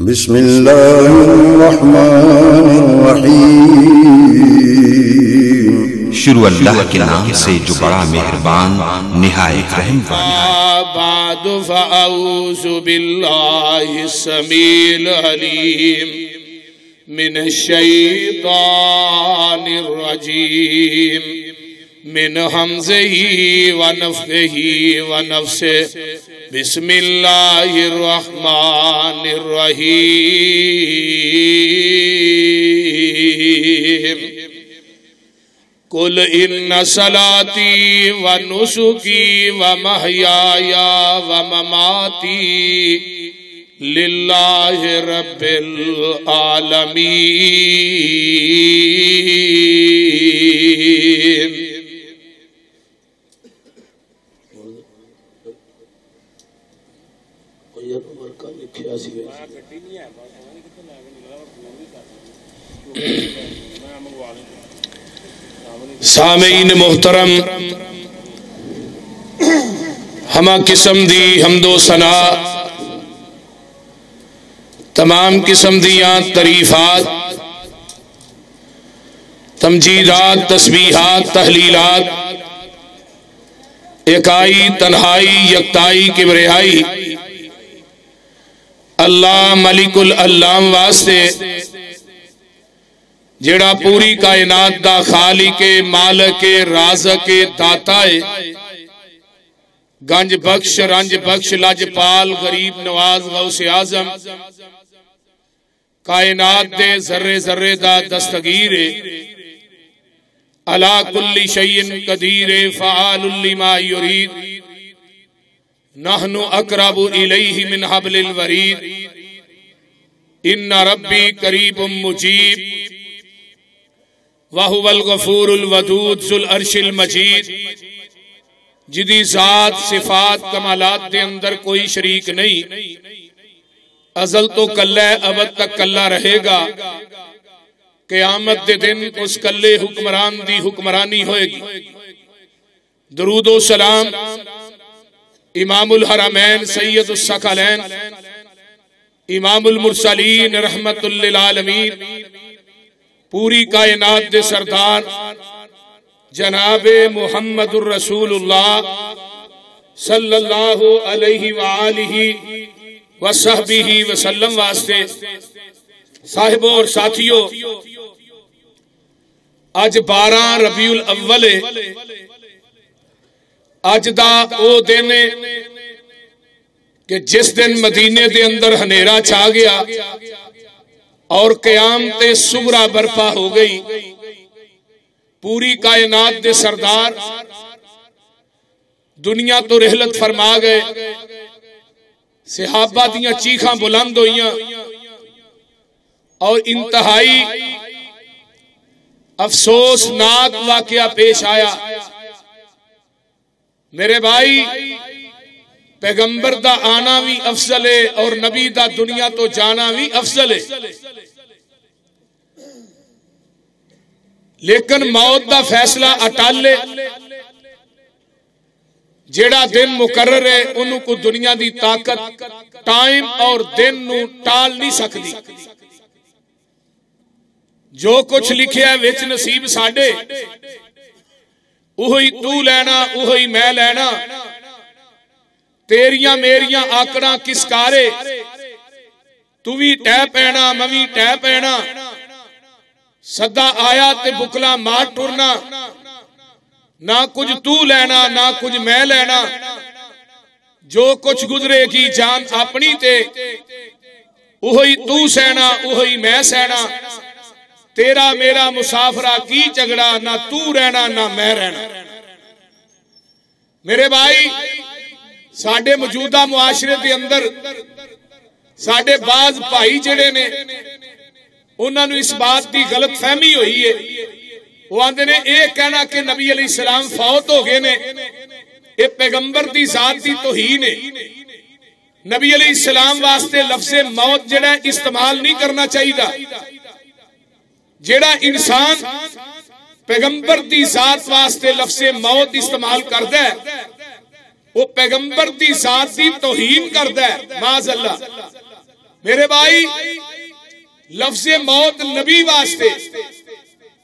بسم اللہ الرحمن الرحیم، شروع اللہ کے نام سے جو بڑا مہربان نہایت رحم والا۔ بعد فاعوذ باللہ السمیع العلیم من الشیطان الرجیم من حمزہ ونفخہ ونفثہ، بسم اللہ الرحمن الرحیم۔ قل ان صلاتی ونسکی ومحیای ومماتی للہ رب العالمین۔ سامعین محترم، ہمہ قسم دی حمد و ثنا، تمام قسم دیاں تعریفات، تمجیدات، تسبیحات، تحلیلات، اکائی، تنہائی، یکتائی، کبریائی اللہ ملک العلام واسطے، جڑا پوری کائنات دا خالق، مالک، رازق، داتا ہے، گنج بخش، رنج بخش، لاجپال، غریب نواز، غوث اعظم، کائنات دے ذرے ذرے دا دستگیر، علی کل شیء قدیر، فعال لما یرید، نحن اقرب الیہ من حبل الورید، ان ربی قریب مجیب، وَهُوَ الْغَفُورُ الْوَدُودُ ذُو الْعَرْشِ الْمَجِيدُ، جدی ذات، صفات، کمالات دے اندر کوئی شریک نہیں، ازل تو کلہ ہے، ابد تک کلہ رہے گا، قیامت دے دن اس کلے حکمران دی حکمرانی ہوئے گی۔ درود و سلام امام الحرمین سید الثقلین، امام المرسلین رحمت للعالمین، پوری کائنات دے سردار جناب محمد الرسول اللہ صلی اللہ علیہ وآلہ وصحبہ وسلم واسطے، صاحبوں اور ساتھیوں، آج 12 ربیع الاول، آج دا او دن کہ جس دن مدینے دے اندر ہنیرا چھا گیا اور قیامت صغریٰ برپا ہو گئی۔ پوری کائنات دے سردار دنیا تو رحلت فرما گئے، صحابہ دیاں چیخاں بلند ہوئیاں، اور انتہائی افسوسناک واقعہ پیش آیا۔ میرے بھائی، پیغمبر دا آنا بھی افضل ہے اور نبی دا دنیا تو جانا بھی افضل ہے، لیکن موت دا فیصلہ اٹال لے، جیڑا دن مقرر ہے انہوں کو دنیا دی طاقت ٹائم اور دن نو ٹال نہیں سکتی۔ جو کچھ لکھے ہے وچ نصیب ساڑے، اوہی تو لینا، اوہی میں لینا، تیریاں میریاں آکڑاں کس کارے، تو بھی ٹہ پینا، ممی ٹہ پینا، صدا آیا تے بکلا مار ٹرنا، نہ کچھ تو لینا نہ کچھ میں لینا، جو کچھ گزرے گی جان اپنی تے، اوہی تو سہنا اوہی میں سہنا، تیرا میرا مسافرہ کی جھگڑا، نہ تو رہنا نہ میں رہنا۔ میرے بھائی، ساڑھے موجودہ معاشرے دے اندر ساڑھے بعض بھائی جڑے نے، انہوں نے اس بات دی غلط فہمی ہوئی ہے، وہ آندے نے ایک کہنا کہ نبی علیہ السلام فوت ہو گئے نے، اے پیغمبر دی ذات دی توہین ہے، نبی علیہ السلام واسطے لفظ موت جڑا استعمال نہیں کرنا چاہیے دا۔ جڑا انسان پیغمبر دی ذات واسطے لفظ موت استعمال کردا ہے، وہ پیغمبر دی ذات دی توہین کردا ہے، معاذ اللہ۔ میرے بھائی لفظ موت نبی واسطے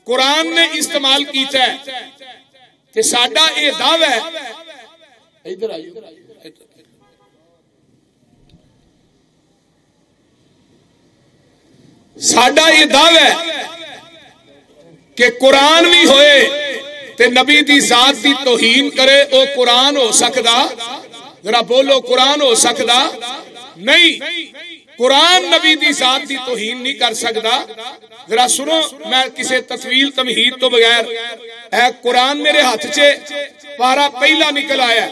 قرآن نے استعمال کیتا ہے کہ ساڈا یہ دعویٰ ہے، ادھر آئیے، ساڈا یہ دعویٰ ہے کہ قرآن بھی ہوئے تے نبی دی ذات دی توہین کرے او قرآن ہو سکدا؟ ذرا بولو، قرآن ہو سکدا؟ نہیں، قرآن نبی دی ذات دی توہین نہیں کر سکدا۔ ذرا سنو، میں کسی تطویل تمہید تو بغیر، اے قرآن میرے ہاتھ چے پارا پہلا نکل آیا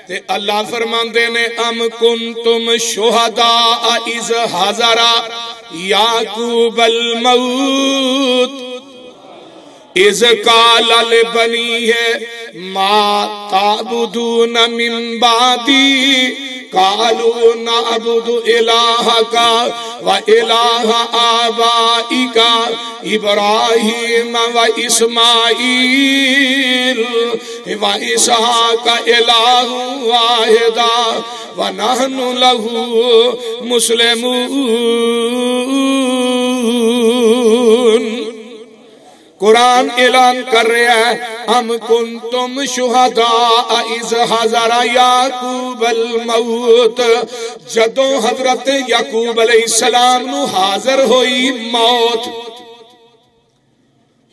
تے اللہ فرماندے نے ام کنتم شہداء اذ حضر یعقوب الموت اذ قال لبنیہ ما تعبدون من بعدی قالوا نعبد الہک و الہ آبائک ابراہیم و اسماعیل و اسحاق الہ واحد و نحن لہ مسلمون۔ قرآن اعلان کر رہا ہے ام کنتم شہداء اذ حضر یعقوب الموت، جدوں حضرت یعقوب علیہ السلام نو حاضر ہوئی موت۔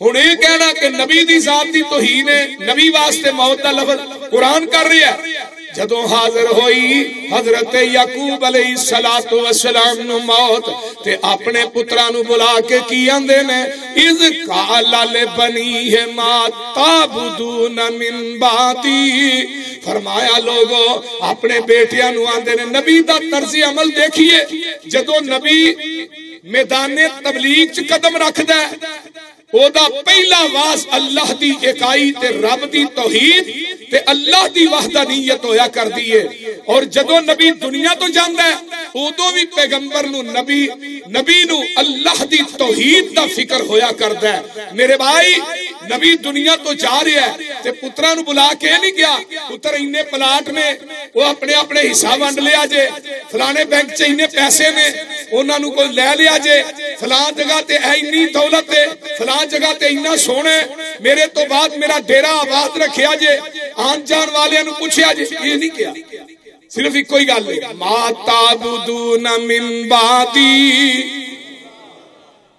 ہن یہ کہنا کہ نبی دی ذات دی توہین ہے، نبی واسطے موت دا لفظ قرآن کر رہا ہے۔ جدوں حاضر ہوئی حضرت یعقوب علیہ السلام نو موت تے اپنے پتراں نو بلا کے کی آندے نے اذ قال لبنیہ ما تعبدون من بعدی، فرمایا لوگو اپنے بیٹیاں نو آندے نے، نبی دا طرز عمل دیکھیے، جدوں نبی میدان تبلیغ چ قدم رکھدا ہے او دا پہلا واز اللہ دی اکائی تے رب دی توحید تے اللہ دی وحدانیت ہویا کر دیئے، اور جدو نبی دنیا تو جاندا ہے ادو بھی پیغمبر نو نبی نو اللہ دی توحید دا فکر ہویا کردا ہے۔ میرے بھائی نبی دنیا تو جا رہا ہے تے پترا نو بلا کے نہیں گیا، پتر انہیں پلاٹ نے وہ اپنے اپنے حصہ ونڈ لیا جے، فلانے بینک چ انہیں پیسے نے انہاں نو کوئی لے لیا جے، فلان جگہ تے اینی دولت ہے، فلان جگہ تے اتنا سونے، میرے تو بعد میرا ڈیرا آباد رکھیا جے، آن جان والے نو پوچھیا جے، یہ نہیں کیا، صرف ایک کوئی گل ہے ما تعبدون من بعدی۔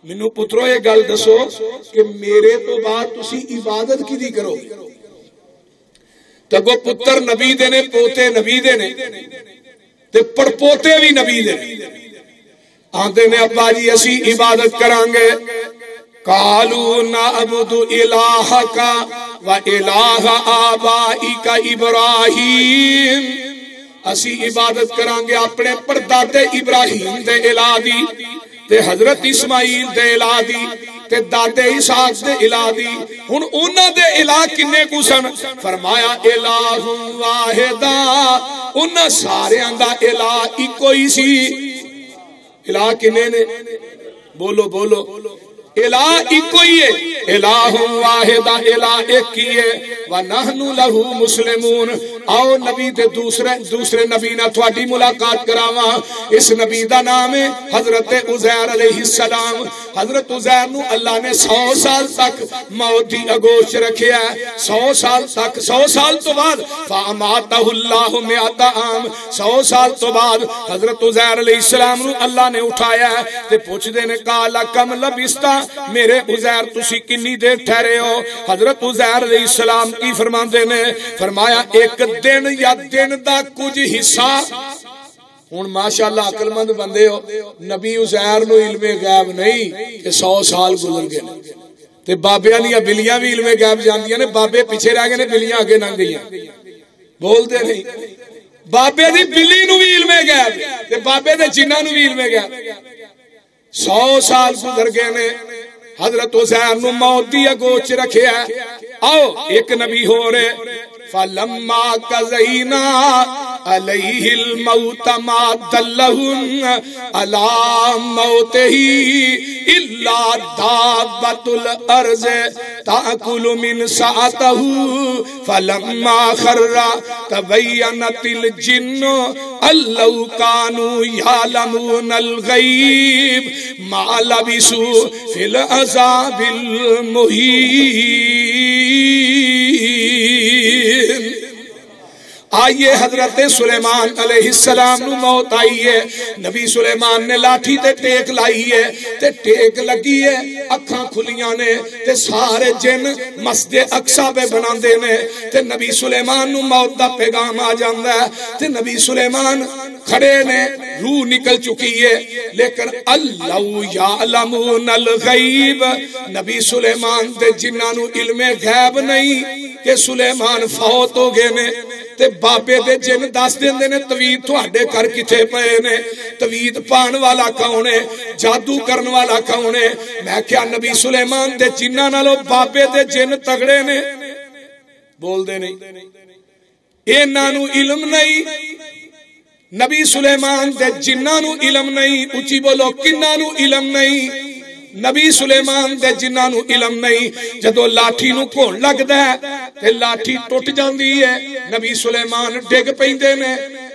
منو پترو یہ گل دسو کہ میرے تو بعد تسی عبادت کی دی کرو، تگو پتر نبی دے نے، پوتے نبی دے نے تے پڑپوتے بھی نبی دے نے، آندے نے ابا جی اسی عبادت کرانگے، قالوا نعبد الہک و الہ آبائک ابراہیم، اسی عبادت کرانگے اپنے پردادے ابراہیم دے الہ دی تے حضرت اسماعیل دے الہ دی تے دادے اسحاق دے الہ دی۔ ہن انہاں دے الہ کنے کو سن؟ فرمایا الہ واحدا، انہاں ساریاں دا الہ اکو ہی سی۔ الہ کنے نے؟ بولو بولو، الہ اکو ہی ہے، الہ واحدا، الہ ایک ہی ہے، وَنَحْنُ لَهُ مُسْلِمُونَ۔ آؤ نبی دے دوسرے نبی نہ تھوڑی ملاقات کراواں، اس نبی دا نام ہے حضرت عزیر علیہ السلام۔ حضرت عزیر نو اللہ نے 100 سال تک موت دی اگوش رکھیا ہے، 100 سال تک، 100 سال تو بعد فَأَمَاتَهُ اللَّهُ مِئَةَ عَامٍ، 100 سال تو بعد حضرت عزیر علیہ السلام نو اللہ نے اٹھایا ہے تے پوچھ دے نے قَالَ كَمْ لَبِثْتَ، میرے عزیر تسی کنی دیر ٹھہرے ہو؟ حضرت عزیر علیہ السلام کی فرماندے نے، فرمایا ایک دن یا دن دا کچھ حصہ۔ ہن ماشاءاللہ عقل مند بندے ہو، نبی عزیر نو علم غیب نہیں کہ 100 سال گزر گئے تے بابیاں دیاں بلیاں بھی علم غیب جاندیاں نے، بابے پیچھے رہ گئے نے، بلیاں اگے لنگ گئیاں، بولتے نہیں، بابے دی بلی نو بھی علم غیب تے بابے دے جنہاں نو بھی علم غیب۔ 100 سال گزر گئے نے، حضرت عزیر نو موت دی اگوچ رکھیا ہے۔ آؤ ایک نبی ہو رہے، فلما قضینا علیہ الموت ما دلہم علی موتہ الا دابۃ الارض تاکل من سأتہ فلما خر تبینت الجن ان لو کانوا یعلمون الغیب ما لبثوا فی العذاب المہین۔ آئیے حضرت سلیمان علیہ السلام نو موت آئی ہے، نبی سلیمان نے لاٹھی تے ٹیک لائی ہے تے ٹیک لگی ہے، اکھاں کھلیاں نے تے سارے جن مسجد اقصی پہ بناندے نے تے نبی سلیمان نو موت دا پیغام آ جاندا ہے تے نبی سلیمان کھڑے نے، روح نکل چکی ہے، لیکن اللہ یعلمون الغیب، نبی سلیمان دے جنہاں نو علم غیب نہیں کہ سلیمان فوت ہو گئے نے، تے بابے دے جن دس دیندے نے توید تھوڑے کر کتے پئے نے، توید پان والا کون ہے، جادو کرن والا کون ہے؟ میں کیا نبی سلیمان دے جنہ نالو بابے دے جن تگڑے نے؟ بول دے نہیں، انہاں نو علم نہیں، نبی سلیمان دے جنہ نو علم نہیں، اچھی بولو کنہ نو علم نہیں، نبی سلیمان دے جنہ نو علم نہیں، جدو لاٹھی نو کون لگ دے تے لاٹھی ٹوٹ جاندی ہے، نبی سلیمان ڈگ پیندے نے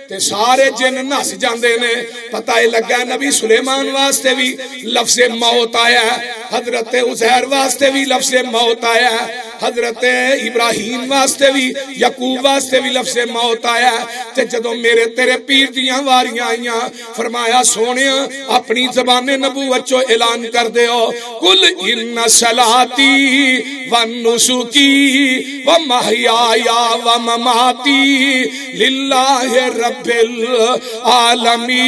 تے سارے جن نس جاندے نے، پتہ ہی لگا نبی سلیمان واسطے بھی لفظ موت آیا ہے، حضرت عزیر واسطے بھی لفظ موت آیا ہے، حضرت ابراہیم واسطے بھی یعقوب واسطے بھی لفظ موت آیا ہے، تے جدو میرے تیرے پیر دیاں واریاں آئیاں، فرمایا سونیا اپنی زبان نبوت چو اعلان کر دے ہو، قل ان صلاتی ونسکی ومحیایا ومماتی للہ رب العالمین۔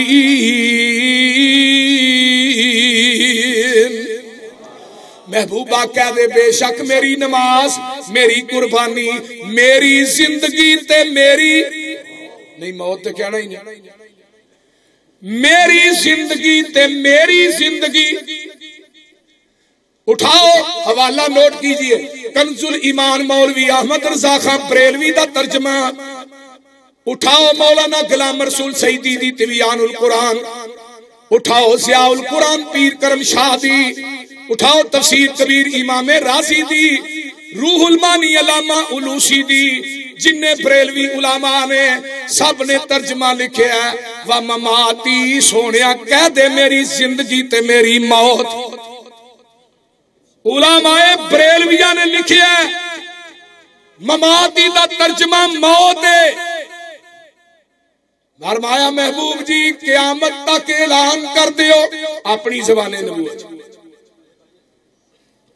محبوبہ کہہ دے بے شک میری نماز، میری قربانی، میری زندگی تے میری نہیں موت تے کہنا ہی نہیں، میری زندگی تے میری زندگی۔ اٹھاؤ حوالہ نوٹ کیجئے، کنز الایمان مولوی احمد رضا خان بریلوی دا ترجمہ، اٹھاؤ مولانا غلام رسول سعیدی دی تبیان القرآن، اٹھاؤ ضیاء القرآن پیر کرم شاہ دی، اٹھاؤ تفسیر کبیر امام رازی دی، روح المانی علامہ علوسی دی، جنہیں بریلوی علماء نے سب نے ترجمہ لکھے ہے، وَمَمَاتِي سونیا کہہ دے میری زندگی تے میری موت۔ علماء بریلویہ نے لکھے ہے مماتی دا ترجمہ موت ہے۔ فرمایا محبوب جی قیامت تک اعلان کر دیو اپنی زبان نبوت،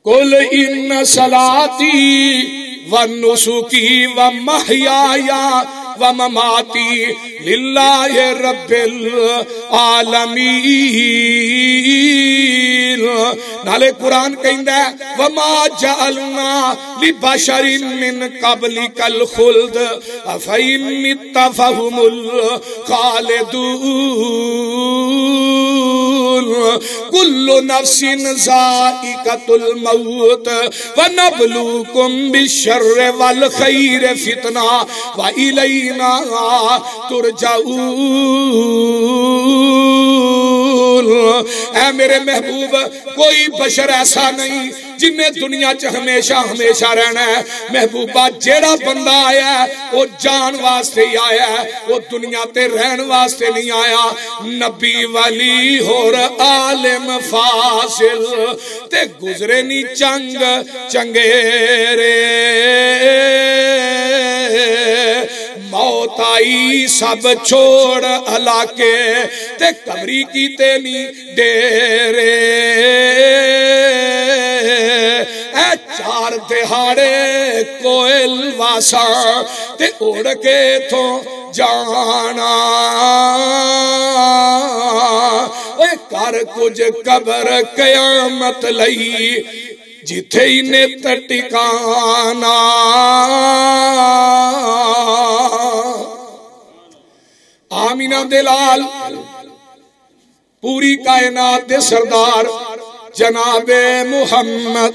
قل ان صلاتی ونسکی ومحیایا ومماتی للہ رب العالمین۔ نالے قرآن کہندہ ہے وما جعلنا لبشر من قبلک الخلد افئن مت فهم الخالدون کل نفس ذائقۃ الموت ونبلوکم بالشر والخیر فتنہ وإلینا ترجعون۔ اے میرے محبوب کوئی بشر ایسا نہیں جنہیں دنیا چ ہمیشہ ہمیشہ رہنا ہے۔ محبوبہ جیڑا بندہ آیا ہے وہ جان واسطے ہی آیا ہے، وہ دنیا تے رہن واسطے نہیں آیا۔ نبی ولی اور عالم فاضل تے گزرے نی چنگ چنگیرے، موت آئی سب چھوڑ علاقے تے قبری کی تینی ڈیرے۔ اے چار دہاڑے کوئل واسا تے اڑ کے تھو جانا، اے کر کچھ قبر قیامت لئی جتھے انہیں ٹکانا۔ آمینہ دلال پوری کائنات دے سردار جناب محمد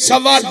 1.25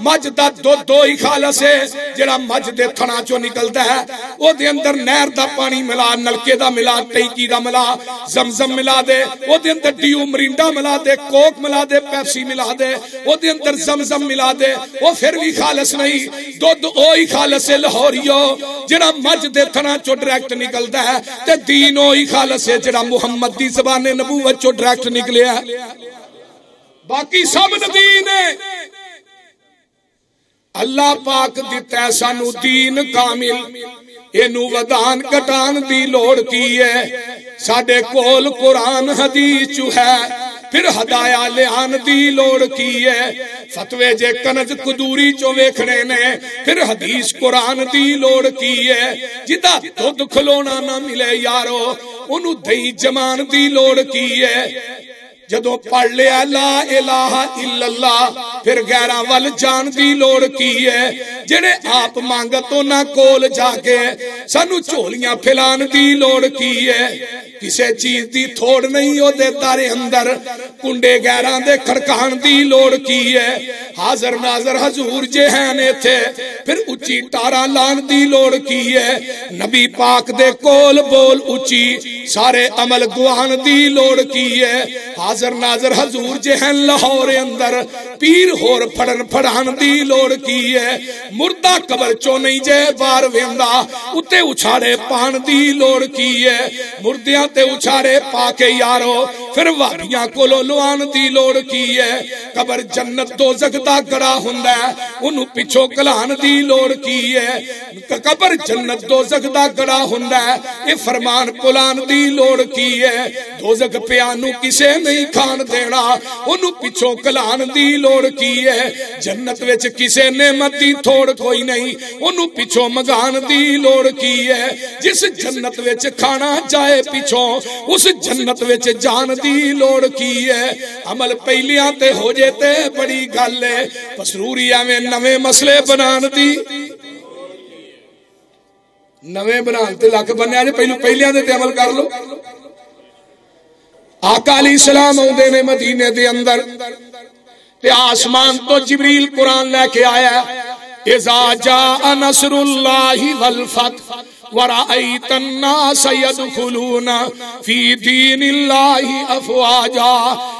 مجھ دا دو ہی خالص ہے جڑا مجھ دے تھنا چو نکلتا ہے او دے اندر نہر دا پانی ملا نلکے دا ملا ٹینکی دا ملا زمزم ملا دے او دے اندر ڈیو مرینڈا ملا دے کوک ملا دے پیپسی ملا دے او دے اندر زمزم ملا دے وہ پھر بھی خالص نہیں دودھ اوہی خالص ہے لاہوریو جڑا مجھ دے تھنا چو ڈائریکٹ نکلتا ہے تے دین اوہی خالص ہے جڑا محمد دی زبان نبوت چو ڈائریکٹ نکلے ہے باقی سب دین ہے اللہ پاک دیتا ہے سانو دین کامل اینو ودان کٹان دی لوڑ کی ہے ساڑے کول قرآن حدیث چو ہے پھر ہدایا لیان دی لوڑ کی ہے فتوے جے کنج قدوری چو ویکھنے نے پھر حدیث قرآن دی لوڑ کی ہے جدا دودھ کھلونا نہ ملے یارو انہوں دہی جمان دی لوڑ کی ہے جدو پڑھ لیا لا الہ الا اللہ پھر غیرہ وال جان دی لوڑ کی ہے جنہیں آپ مانگتوں نہ کول جا کے سانو چولیاں پھلان دی لوڑ کی ہے کسے چیز دی تھوڑ نہیں ہو دے دارے اندر کنڈے غیران دے کھڑکان دی لوڑ کی ہے حاضر ناظر حضور جہانے تھے پھر اچھی تارا لان دی لوڑ کی ہے نبی پاک دے کول بول اچھی سارے عمل گوان دی لوڑ کی ہے حاضر ناظر حضور جہن لاہور اندر پیر ہور پھڑن پھڑان دی لوڑ کی ہے مردہ قبر چو نہیں جے بار ویندہ اتے اچھارے پان دی لوڑ کی ہے مردیاں تے اچھارے پاکے یارو پھر وادیاں کو لوان دی لوڑ کی ہے قبر جنت دو زگدہ گڑا ہوندہ ہے انہوں پچھو کلان دی لوڑ کی ہے قبر جنت دو زگدہ گڑا ہوندہ ہے یہ فرمان پلان دی لوڑ کی ہے دو زگ پیانو کسے نہیں کھان دینا انہوں پچھو کلان دی لوڑ کی ہے جنت ویچ کسے نعمت دی تھوڑ کوئی نہیں انہوں پچھو مگان دی لوڑ کی ہے جس جنت ویچ کھانا جائے پچھو اس جنت ویچ جان دی لوڑ کی ہے عمل پہلیاں تے ہو جیتے بڑی گل ہے پسروریہ میں نوے مسئلے بنان دی نوے بنان تے لاکھ بننے آجے پہلیاں تے عمل کر لو آقا علیہ السلام ہوندے نے مدینے دے اندر تے آسمان تو جبریل قرآن لے کے آیا اذا جاء نصر اللہ والفتح ورأيت الناس يدخلون في دين الله افواجا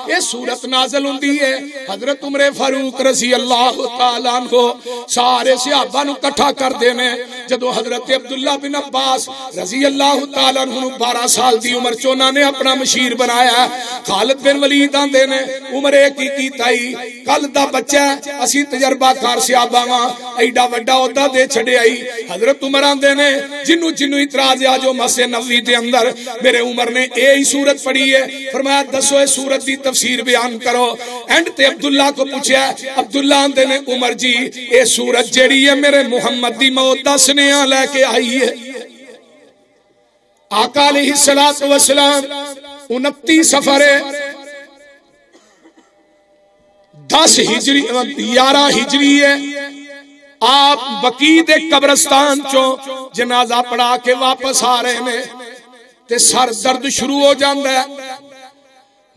یہ سورت نازل ہوندی ہے حضرت عمر فاروق رضی اللہ تعالیٰ عنہ سارے صحابہ نو کٹھا کر دینے جدو حضرت عبداللہ بن عباس رضی اللہ تعالیٰ عنہ 12 سال دی عمر چونا نے اپنا مشیر بنایا خالد بن ولید آن دینے عمر ایک کی تائی کل دا بچہ اسی تجربہ کار صحابہ ماں ایڈا وڈا ہوتا دے چھڑے آئی حضرت عمر آن دینے جنو اتراز آجو مسے نوی دے اندر میرے عمر نے اے سورت پڑھی ہے فرمایا دسو اے سورت دی تفسیر بیان کرو اینڈ تے عبداللہ کو پوچھا عبداللہ آندے نے عمر جی اے سورت جیڑی ہے میرے محمد دی موت دسنے آ لے کے آئی ہے آقا علیہ السلام 29 سفر 10 ہجری 11 ہجری ہے آپ بقید قبرستان چو جنازہ پڑھا کے واپس آ رہے ہیں تے سر درد شروع ہو جاندہ ہے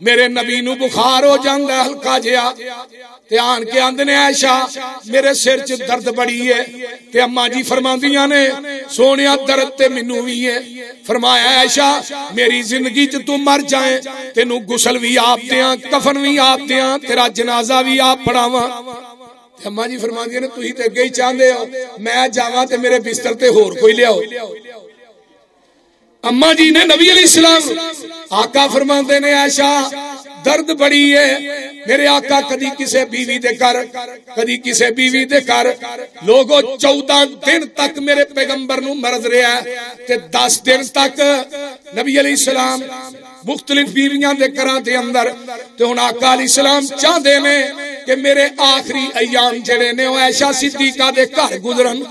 میرے نبی نو بخار ہو جاندہ ہے ہلکا جیا تے آن کے آندنے عائشہ میرے سر چ درد بڑی ہے تے اماں جی فرماندیاں نے سونیا درد تے منو بھی ہے فرمایا عائشہ میری زندگی چ تو مر جائیں تینو غسل بھی آپ دیاں کفن بھی آپ دیاں تیرا جنازہ بھی آپ پڑھاواں اماں جی فرما دیا نے تو ہی تے گئی چاندے ہو میں جاواں تے میرے بستر تے ہور کوئی لے آؤ اماں جی نے نبی علیہ السلام آقا فرما دے نے عائشہ درد بڑی ہے میرے آقا کدی کسے بیوی دے کر کدی کسے بیوی دے کر لوگو 14 دن تک میرے پیغمبر نو مرض رہا ہے تے 10 دن تک نبی علیہ السلام مختلف بیویاں دے کران دے اندر تے ہن آقا علیہ السلام چاہندے نے کہ میرے آخری ایام جڑے نے عائشہ صدیقہ دے گھر گزرن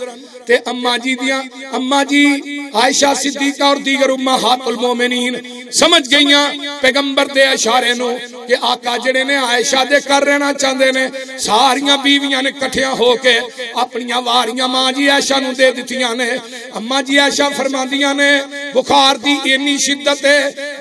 تے اماں جی دیاں اماں جی عائشہ صدیقہ اور دیگر امہات المومنین سمجھ گئیاں پیغمبر دے اشارے نو کہ آقا جڑے نے عائشہ دے کر رہنا چاہندے نے ساریاں بیویاں نے کٹھیاں ہو کے اپنیاں واریاں ماں جی عائشہ نو دے دتیاں نے اماں جی عائشہ فرماندیاں نے بخار دی اتنی شدت ہے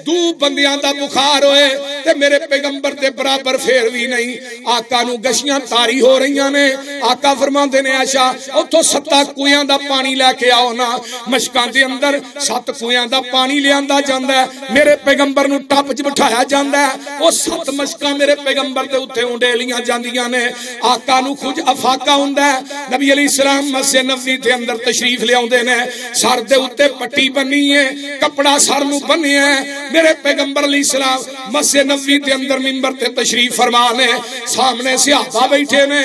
2 بندیاں دا بخار ہوئے تے میرے پیغمبر دے برابر پھر بھی نہیں. آقا نو گشیاں تاری ہو رہی نے. آقا فرماندے نے عائشہ اتھوں 7 کویاں دا پانی لے کے آؤ نا. مشکاں دے اندر 7 کویاں دا پانی لیاندا جاندا ہے. میرے پیغمبر نو ٹپ وچ بٹھایا جاندا ہے. او 7 مشکاں میرے پیغمبر دے اوتے اونڈیلیاں جاندیاں نے. آقا نو کچھ افاقہ ہوندا ہے. نبی علیہ السلام مسجد نبوی دے اندر تشریف لے اوندے نے. سر دے اوتے پٹی بنی ہے, کپڑا سر نو بنیا ہے. میرے پیغمبر علیہ السلام مسجد نبوی دے اندر منبر تے تشریف فرما نے. سامنے صحابہ بیٹھے نے.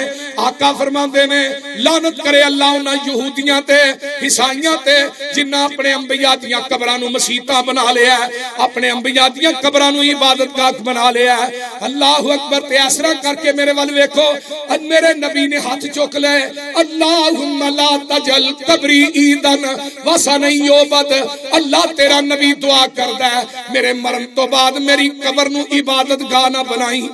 آقا فرماندے نے لعنت کرے اللہ انہاں یہودیاں تے عیسائیاں تے جنہاں اپنے انبیاء دیاں قبراں نو مسیتاں بنا لیا ہے, اپنے انبیاء دیاں قبراں نو عبادت گاہ بنا لیا ہے. اللہ اکبر تے اسرا کر کے میرے ول ویکھو. میرے نبی نے ہاتھ چک لے, اللہم لا تجل قبری عیدن وثنا یعبد. اللہ تیرا نبی دعا کردا ہے میرے مرن تو بعد میری قبر نو عبادت گاہ نہ بنائی,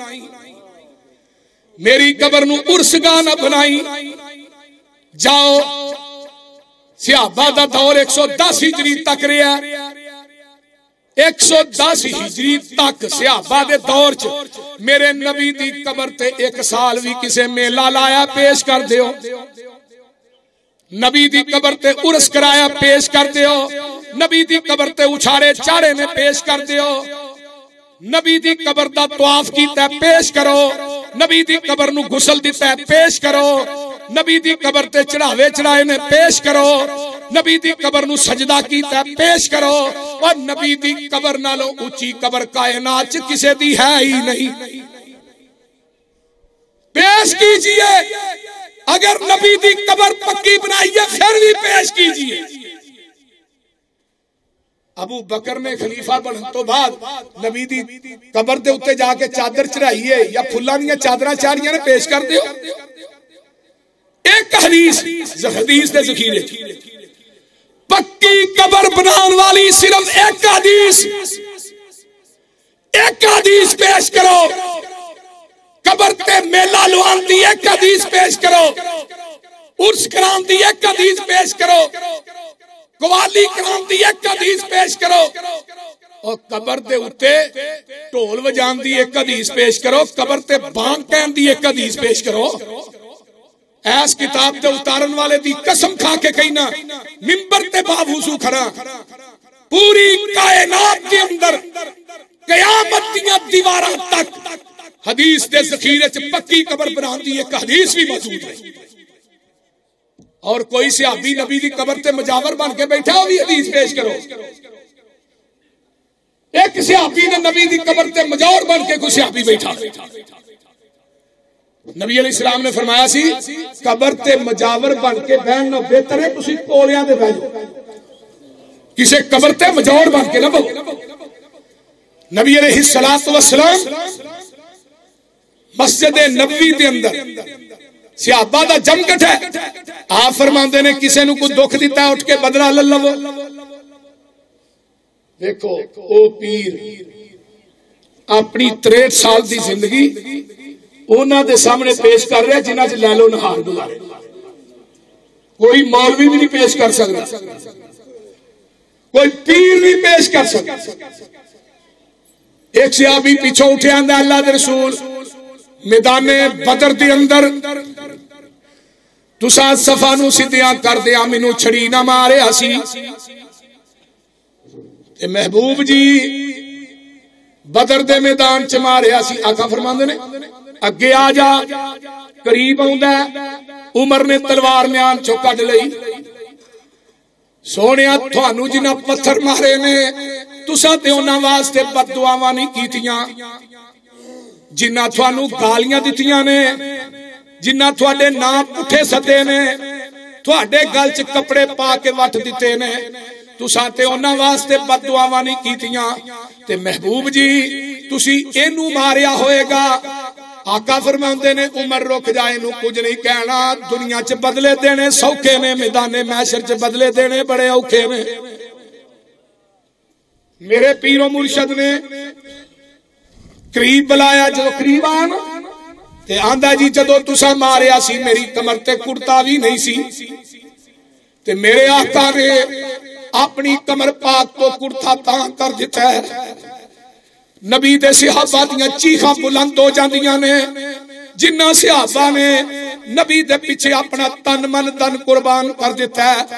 میری قبر نو عرس گاہ نہ بنائی. جاؤ صحابہ دا دور 110 ہجری تک رہا. 110 ہجری تک صحابہ دے دور چ میرے نبی دی قبر تے 1 سال بھی کسے میلہ لایا پیش کر دیو. نبی دی قبر تے عرس کرایا پیش کر دیو. نبی دی قبر تے اچھاڑے چاڑے نے پیش کر دیو. نبی دی قبر دا طواف کیتا پیش کرو. نبی دی قبر نو غسل دیتا پیش کرو. نبی دی قبر تے چڑھاوے چڑھائے نے پیش کرو. نبی دی قبر نو سجدہ کیتا پیش کرو. اور نبی دی قبر نالو اونچی قبر کائنات چ کسے دی ہے ہی نہیں. پیش کیجئے. اگر نبی دی قبر پکی بنائیے پھر بھی پیش کیجئے. ابو بکر نے خلیفہ بنن تو بعد نبی دی قبر دے اوتے جا کے چادر چڑھائیے یا پھلاں دیاں چادراں چاڑیاں نے پیش کر دیو. ایک حدیث دے ذخیرے پکی قبر بنان والی صرف ایک حدیث پیش کرو. قبر تے میلہ لوان دی ایک حدیث پیش کرو. عرس کران دی ایک حدیث پیش کرو. قوالی کران دی ایک حدیث پیش کرو. اور قبر دے اتے ٹول وجان دی ایک حدیث پیش کرو. قبر تے بانگ کہن دی ایک حدیث پیش کرو. ایس کتاب دے اتارن والے دی قسم کھا کے کہنا منبر تے باوضو کھڑا پوری کائنات کے اندر قیامت دیاں دیواراں تک حدیث دے ذخیرے چ پکی قبر بنان دی ایک حدیث بھی موجود ہے. اور کوئی صحابی نبی دی قبر تے مجاور بن کے بیٹھا وہ بھی حدیث پیش کرو. ایک صحابی نے نبی دی قبر تے مجاور بن کے کوئی صحابی بیٹھا. نبی علیہ السلام نے فرمایا سی قبر تے مجاور بن کے بہن نہ بہتر ہے تسی کولیاں دے بہن کسے قبر تے مجاور بن کے نہ بہو. نبی علیہ السلام مسجد نبوی دے اندر صحابہ دا جمگٹ ہے. آپ فرماندے نے کسے نو کوئی دکھ دیتا ہے اٹھ کے بدلہ لے لو. دیکھو او پیر اپنی 63 سال دی زندگی انہاں دے سامنے پیش کر رہے جنہاں چ لے لو نہار گزارے. کوئی مولوی بھی نہیں پیش کر سکتا, کوئی پیر نہیں پیش کر سکتا. ایک صحابی پیچھے اٹھے آندا اللہ دے رسول میدان بدر دی اندر تساں صفا نو سیدھیاں کر دیا مینوں چھڑی نہ مارے ہسی. تے محبوب جی بدر دے میدان چ مارے ہسی. آقا فرماندے نے اگے آ جا. قریب آوندا عمر نے تلوار میان چوں کڈ لئی. سونیا تھانوں جنہاں پتھر مارے نے تساں تے انہاں واسطے بد دعاواں نہیں کیتیاں. جنہاں تھانوں گالیاں دتیاں نے, جنہاں تھوڑے نام پٹھے سدے نے, تھوڑے گل چ کپڑے پا کے وٹ دیتے نے, تساں تے انہاں واسطے بد دعاواں نہیں کیتیاں. تے محبوب جی تسی اینو ماریا ہوئے گا. آقا فرماندے نے عمر رک جائے نو کچھ نہیں کہنا. دنیا چ بدلے دینے سوکھے نے, میدان محشر چ بدلے دینے بڑے اوکھے نے. میرے پیر و مرشد نے قریب بلایا. جو قریب آیا نا تے آندا جی جدو تسا ماریا سی میری کمر تے کرتا بھی نہیں سی تے میرے آقا نے اپنی کمر پاک تو کرتا تاں کر دیتا ہے نبی دے صحابہ دیاں چیخاں بلند ہو جاندیاں نے جنہ صحابہ نے نبی دے پیچھے اپنا تن من دن قربان کر دیتا ہے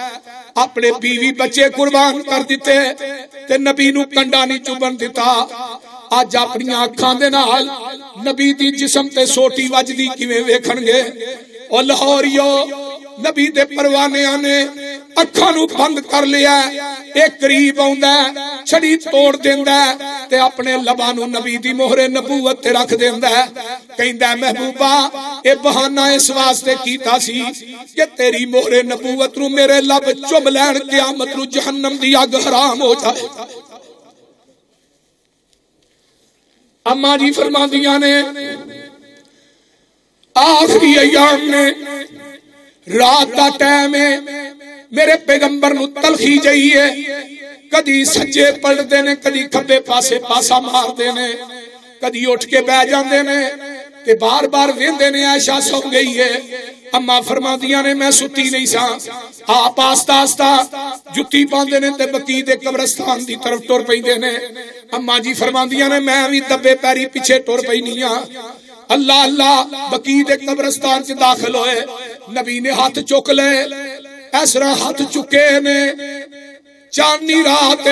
اپنے بیوی بچے قربان کر دیتے تے نبی نو کنڈا نہیں چبن دیتا آج اپنی آنکھاں دے نال نبی دی جسم تے سوٹی وجدی کیویں ویکھن گے او لاہوریو نبی دے پروانے نے اکھاں نو بند کر لیا اے قریب آوندا ہے چھڑی توڑ دیندا ہے تے اپنے لباں نو نبی دی مہر نبوت تے رکھ دیندا ہے کہندا ہے محبوبہ اے بہانہ اس واسطے کیتا سی کہ تیری مہر نبوت نو میرے لب چم لین قیامت نو جہنم دی اگ حرام ہو جائے اما جی فرماندیاں نے آخری ایام نے رات دا ٹائم ہے میرے پیغمبر نو تلخی جائیے کدی سجے پلٹتے نے کدی کھبے پاسے پاسا مارتے نے کدی اٹھ کے بہ جاندے نے تے بار بار ویندے نے عائشہ سو گئی ہے اما فرماندیاں نے میں ستی نہیں سا آپ آستا آستا جتی پاندے نے تے بقی دے قبرستان دی طرف ٹر پیندے نے اما جی فرماندیاں نے میں بھی دبے پیری پیچھے ٹر پئی نہیں ہاں اللہ اللہ بقی دے قبرستان چ داخل ہوئے نبی نے ہاتھ چک لے اس طرح ہاتھ چکے نے چاندنی رات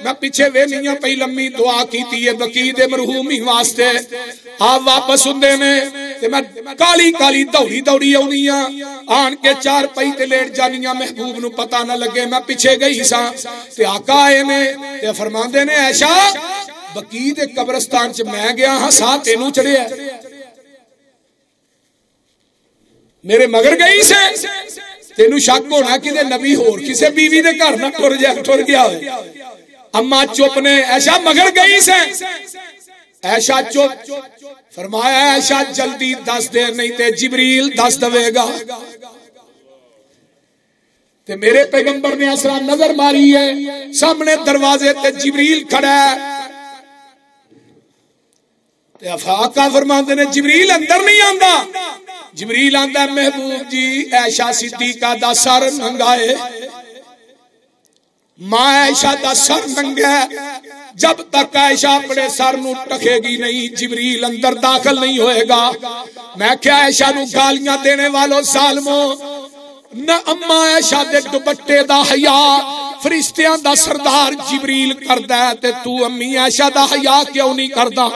میں پیچھے وینیاں پئی لمبی دعا کیتی ہے بقی دے مرحومی واسطے آپ واپس ہوندے نے تے میں کالی کالی دوڑی دوڑی اونیاں آن کے چار پئی تے لیٹ جانیاں محبوب نو پتہ نہ لگے میں پیچھے گئی سا تے آقا آئے نے تے فرماندے نے عائشہ بقی دے قبرستان چ میں گیا ہاں ساتھ تینوں چڑھیا میرے مگر گئی سے تینوں شک ہونا کہ نبی ہور کسے بیوی دے گھر نہ ٹر گیا ہوئے اما چپ نے عائشہ مگر گئی سے عائشہ چپ فرمایا عائشہ جلدی دس دے نہیں تے جبریل دس دوے گا تے میرے پیغمبر نے اسرا نظر ماری ہے سامنے دروازے تے جبریل کھڑا ہے تے آقا فرماندے نے جبریل اندر نہیں آندا جبریل آندا محبوب جی عائشہ صدیقہ دا سر ننگائے ماں عائشہ دا سر ننگا جب تک عائشہ اپنے سر نو ٹکے گی نہیں جبریل اندر داخل نہیں ہوئے گا میں کیا عائشہ نو گالیاں دینے والوں ظالموں نہ اما عائشہ دے دوپٹے دا حیا فرشتیاں دا سردار جبریل کردا ہے تے تو امی عائشہ دا حیا کیوں نہیں کردا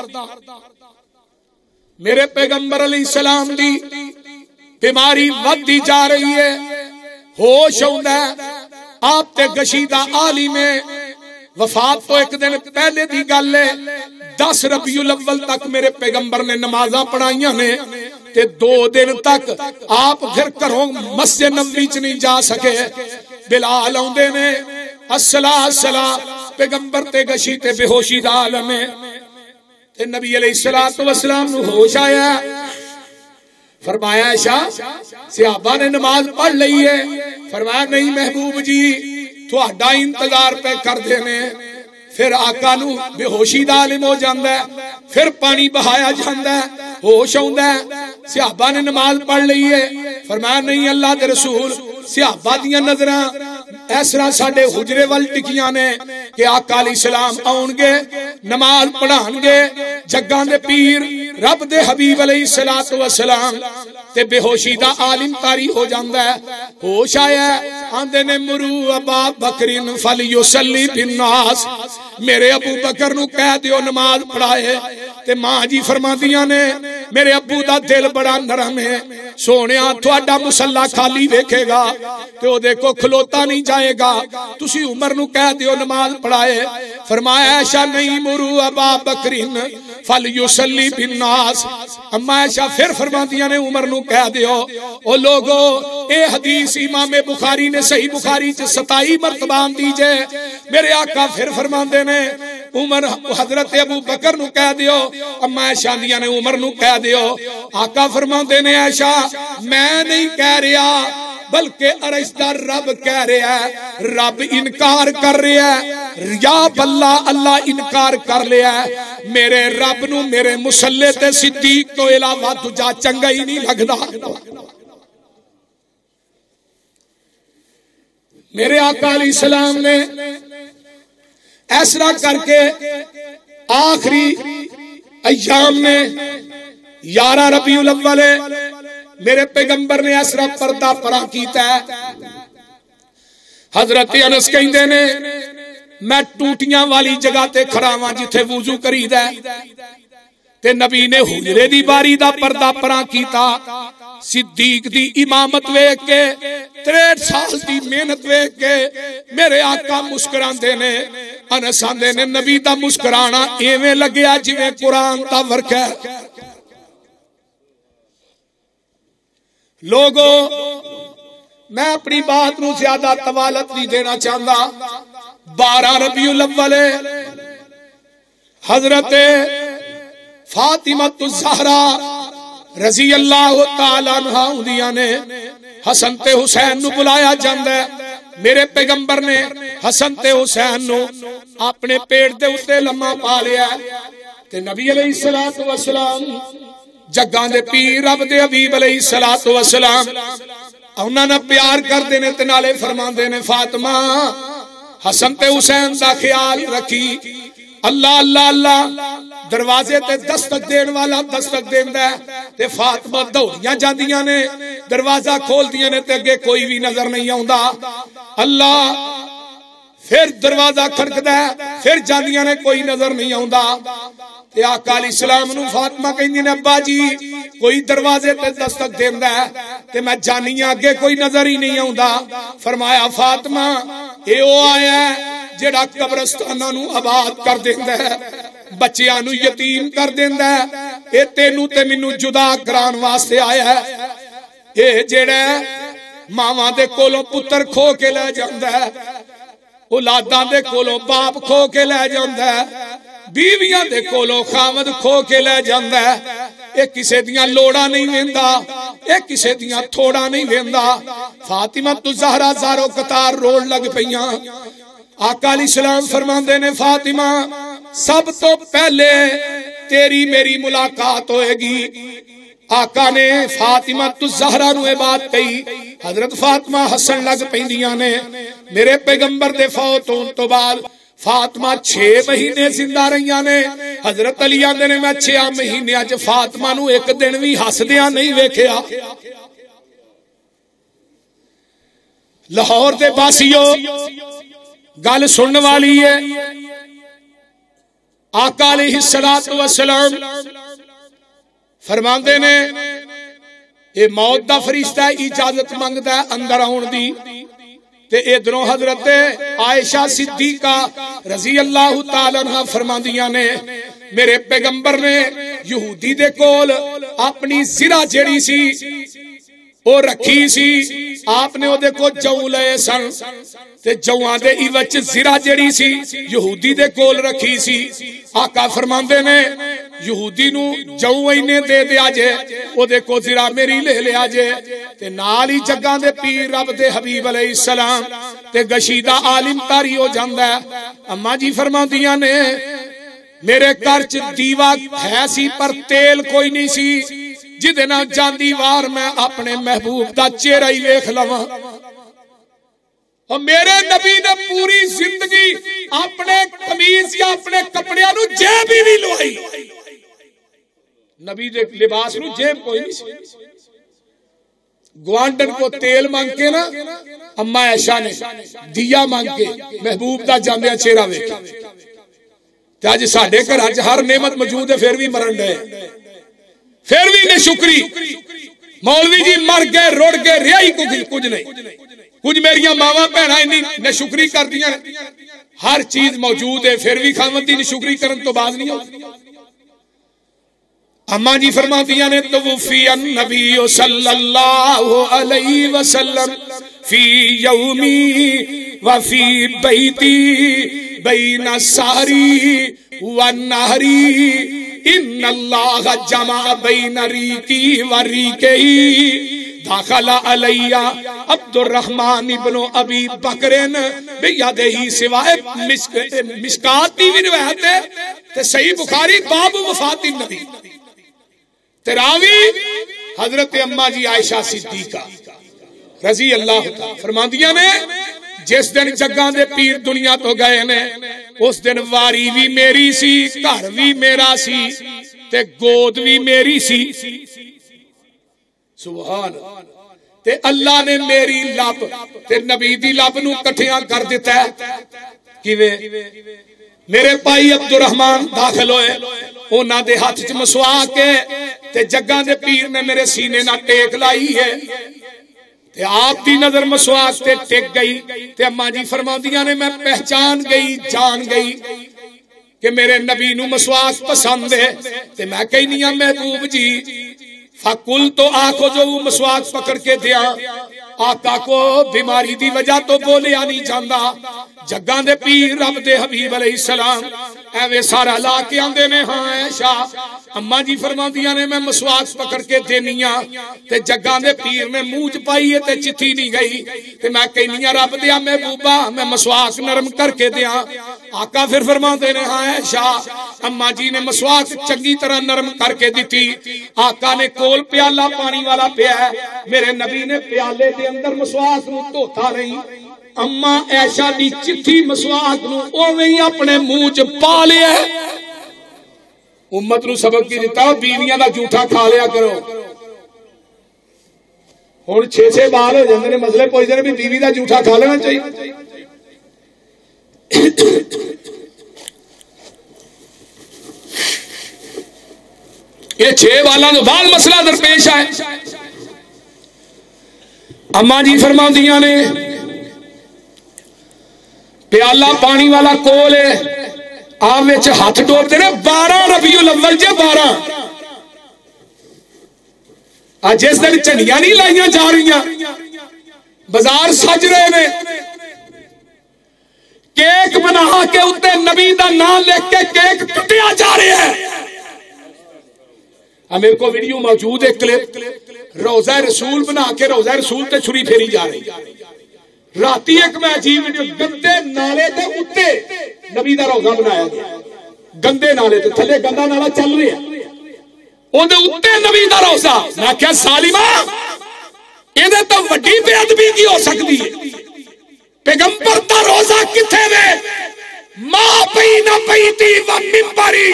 میرے پیغمبر علیہ السلام دی بیماری ودی جا رہی ہے ہوش ہوندا ہے آپ تے گشیدہ عالم وفات تو ایک دن پہلے دی گل ہے 10 ربیع الاول تک میرے پیغمبر نے نمازاں پڑھائیاں نے تے 2 دن تک آپ پھر گھروں مسجد نبوی چ نہیں جا سکے بلال اوندے نے الصلاۃ الصلاۃ پیغمبر تے گشی تے بے ہوشی دا عالم ہے تے نبی علیہ الصلوۃ والسلام نو ہوش آیا فرمایا عائشہ صحابہ نے نماز پڑھ لئی ہے فرمایا نہیں محبوب جی تہاڈا انتظار پہ کر دینے پھر آقا نو بے ہوشی دا عالم ہو جاندا ہے پھر پانی بہایا جاندا ہے ہوش آوندا ہے صحابہ نے نماز پڑھ لئی ہے فرمایا نہیں اللہ دے رسول صحابہ دیاں نظراں اس طرح ساڈے حجرے ول ٹکیاں نے کہ آقا علیہ السلام آن گے نماز پڑھان گے جگاں دے پیر رب دے حبیب علیہ الصلوۃ والسلام تے بے ہوشی دا عالم طاری ہو جاندا ہے ہوش آیا آندے نے مرو ابا بکرین فلیصلی بالناس میرے ابو بکر نو کہہ دیو نماز پڑھائے تے ماں جی فرماندیاں نے میرے ابو دا دل بڑا نرم ہے سونیا تہاڈا مصلا خالی ویکھے گا تے او دیکھو کھلوتا نہیں جائے گا تسی عمر نو کہہ دیو نماز پڑھائے فرمایا عائشہ نہیں مرو ابا بکرین فلیصلی بالناس اما عائشہ پھر فرماندیاں نے عمر نو کہہ دیو او لوگو اے حدیث امام بخاری نے صحیح بخاری چ 27 مرتبہ دیجے میرے آقا پھر فرماندے نے عمر حضرت ابو بکر نو کہہ دیو اما عائشہ دیاں نے عمر نو کہہ دیو آقا فرماندے نے عائشہ میں نہیں کہہ رہا بلکہ عرش دا رب کہہ رہا ہے رب انکار کر رہا ہے یا اللہ اللہ انکار کر لیا ہے میرے رب نو میرے مصلی تے صدیق تو علاوہ تجا چنگا ہی نہیں لگدا میرے آقا علیہ السلام نے ایسرا کر کے آخری ایام میں 11 ربیع الاول میرے پیغمبر نے اسرا پردہ پراں کیتا ہے. حضرت انس کہندے نے میں ٹوٹیاں والی جگہ تے کھڑا ہاں جتھے وضو کریدا ہے تے نبی نے حجرے دی باری دا پردہ پراں کیتا. صدیق دی امامت ویکھ کے 63 سال دی محنت ویکھ کے میرے آقا مسکراندے نے. انس آندے نے نبی دا مسکرانا ایویں لگیا جویں قرآن دا ورق ہے. لوگو میں اپنی بات نو زیادہ طوالت نہیں دینا چاہتا. 12 ربیع الاول حضرت فاطمہ الزہرا رضی اللہ تعالی عنہا ہوندیاں نے حسن تے حسین نو بلایا جاندا ہے. میرے پیغمبر نے حسن تے حسین نو اپنے پیٹ دے اوتے لمما پا لیا تے نبی علیہ الصلوۃ والسلام جگاں دے پیر رب دے حبیب علیہ الصلوۃ والسلام انہاں نال پیار کردے نے تے نالے فرماندے نے فاطمہ حسن تے حسین دا خیال رکھی. اللہ اللہ اللہ دروازے تے دستک دین والا دستک دیندا ہے تے فاطمہ دوڑیاں جاندیاں نے دروازہ کھولدیاں نے تے اگے کوئی بھی نظر نہیں آوندا. اللہ پھر دروازہ کھڑکدا ہے پھر جاندیاں نے کوئی نظر نہیں آوندا تے آقا علیہ السلام نو فاطمہ کہندی نے ابا جی کوئی دروازے تے دستک دیندا ہے تے میں جانیاں اگے کوئی نظر ہی نہیں آوندا. فرمایا فاطمہ اے او آیا ہے جڑا قبرستاناں نو آباد کر دیندا ہے بچیاں نو یتیم کر دیندا ہے. اے تینوں تے مینوں جدا کران واسطے آیا ہے. اے جڑا ماواں دے کولوں پتر کھو کے لے جاندا ہے اولاداں دے کولوں باپ کھو کے لے جاندا ہے بیویاں دے کولوں خاوند کھو کے لے جاندا ہے. اے کسے دیاں لوڑاں نہیں ویندا اے کسے دیاں تھوڑا نہیں ویندا. فاطمہ الزہرا زارو قطار روڑ لگ پیاں. آقا علیہ السلام فرماندے نے فاطمہ سب تو پہلے تیری میری ملاقات ہوئے گی. آقا نے فاطمہ الزہرا نو اے بات کہی. حضرت فاطمہ ہسن لگ پیندیاں نے. میرے پیغمبر دے فوت ہون تو بعد فاطمہ 6 مہینے زندہ رہیاں نے. حضرت علی آندے نے میں 6 مہینے اج فاطمہ نو ایک دن بھی ہسدیاں نہیں ویکھیا. لاہور دے باسیو گل سنن والی ہے. آقا علیہ الصلوۃ والسلام فرماندے نے اے موت دا فرشتہ اجازت منگدا ہے اندر آون دی تے ادھروں حضرت عائشہ صدیقہ رضی اللہ تعالی عنہا فرماندیاں نے میرے پیغمبر نے یہودی دے کول اپنی زرہ جڑی سی او رکھی سی. آپ نے او دے کو جو لے سن تے جوان دے ایوچ زرہ جڑی سی یہودی دے کول رکھی سی. آقا فرماندے نے یہودی نو جو اینے دے دیا جے او دے کو زرہ میری لے لیا جے تے نال ہی جگاں دے پیر رب دے حبیب علیہ السلام تے گشیدہ عالم تاری ہو جاندا ہے. اماں جی فرماندیاں نے میرے گھر چ دیوا ہے سی پر تیل کوئی نہیں سی جدے نال جاندی وار میں اپنے محبوب دا چہرہ ہی ویکھ لواں. اور میرے نبی نے پوری زندگی اپنے قمیض یا اپنے کپڑیاں نو جیب ہی نہیں لوائی. نبی دے لباس نو جیب کوئی نہیں سی. گوانڈن کو تیل مانگ کے نا اما عائشہ نے دیا مانگ کے محبوب دا جاندیا چہرہ ویکھیا. تے اج ساڈے گھر اج ہر نعمت موجود ہے پھر بھی مرن دے پھر بھی نے شکری. مولوی جی مر گئے رڑ گئے رہا ہی کچھ نہیں. کچھ میریاں ماواں بہناں انی نشکری کردیاں ہر چیز موجود ہے پھر بھی خاوند دی نشکری کرن تو باز نہیں ہوتی. اماں جی فرماندیاں نے توفی النبی صلی اللہ علیہ وسلم فی یومی وفی بیتی بین السحری والنہری ان اللہ جمع بین ریکی و ریکی. داخل علیہ عبد الرحمن ابن ابی بکرن بیدہی سوائے مشکات کی بھی روایت ہے تے صحیح بخاری باب وفات النبی. تراوی حضرت اماں جی عائشہ صدیقہ رضی اللہ تعالی فرماندیاں نے جس دن جگاں دے پیر دنیا تو گئے نے اس دن واری بھی میری سی، گھر بھی میرا سی تے گود بھی میری سی. سبحان. تے اللہ نے میری لب تے نبی دی لب نو کٹھیاں کر دیتا ہے. کیویں؟ میرے بھائی عبد الرحمان داخل ہوئے، انہاں دے ہاتھ چ مسواک ہے تے جگاں دے پیر نے میرے سینے نہ ٹیک لائی ہے تے آپ دی نظر مسواک تے ٹک گئی تے اماں جی فرماندیاں نے میں پہچان گئی، جان گئی کہ میرے نبی نو مسواک پسند ہے. تے میں کہنی ہاں محبوب جی فقل تو آنکھو جو مسواک پکڑ کے دیا. آقا کو بیماری دی وجہ تو بولیا نہیں جاندا. جگاں دے پیر رب دے حبیب علیہ السلام ایویں سارا لا کے آندے نے ہاں عائشہ اماں جی فرماندیاں نے میں مسواک پکڑ کے دینی ہاں تے جگاں دے پیر نے منہ چ پائی تے چٹھی نہیں گئی تے میں کہنی ہاں رب دیا محبوبہ میں مسواک نرم کر کے دیاں. آقا پھر فرماندے نے ہاں عائشہ اماں جی نے مسواک چنگی طرح نرم کر کے دیتی. آقا نے کول پیالہ پانی والا پیا ہے، میرے نبی نے پیالے دے اندر مسواک نو دھوتا نہیں. اماں عائشہ دی چٹھی مسواک نو اوویں ہی اپنے منہ چ پا لیا. امت نو سبق کی دیتا بیویاں دا جھوٹا کھا لیا کرو. ہن 6 بال ہو جاندے نے مسئلے پوچھدے نے بھی بیوی دا جھوٹا کھا لینا چاہیے. یہ 6 بالاں تو بعد مسئلہ درپیش ہے. اماں جی فرماندیاں نے پیالہ پانی والا کول ہے آپ وچ ہاتھ ڈوبتے نے 12 ربیع الاول جے 12 جس دن چنڈیاں نہیں لائیاں جا رہی بازار سج رہے نے کیک بنا کے اتنے نبی دا نام لکھ کے کیک کٹیا جا رہا ہے. میرے کو ویڈیو موجود ہے کلپ روزہ رسول بنا کے روزہ رسول تے چھری پھیری جا رہی. راتی ایک میں عجیب ویڈیو گندے نالے تے اتے نبی دا روزہ بنایا گیا. گندے نالے تے تھلے گندا نالا چل رہا ہے اون اتے نبی دا روزہ. میں کیا سالمہ یہ تو وڈی بے ادبی کی ہو سکتی ہے. پیغمبر دا روزہ کتھے وے ما بین بیتی و منبری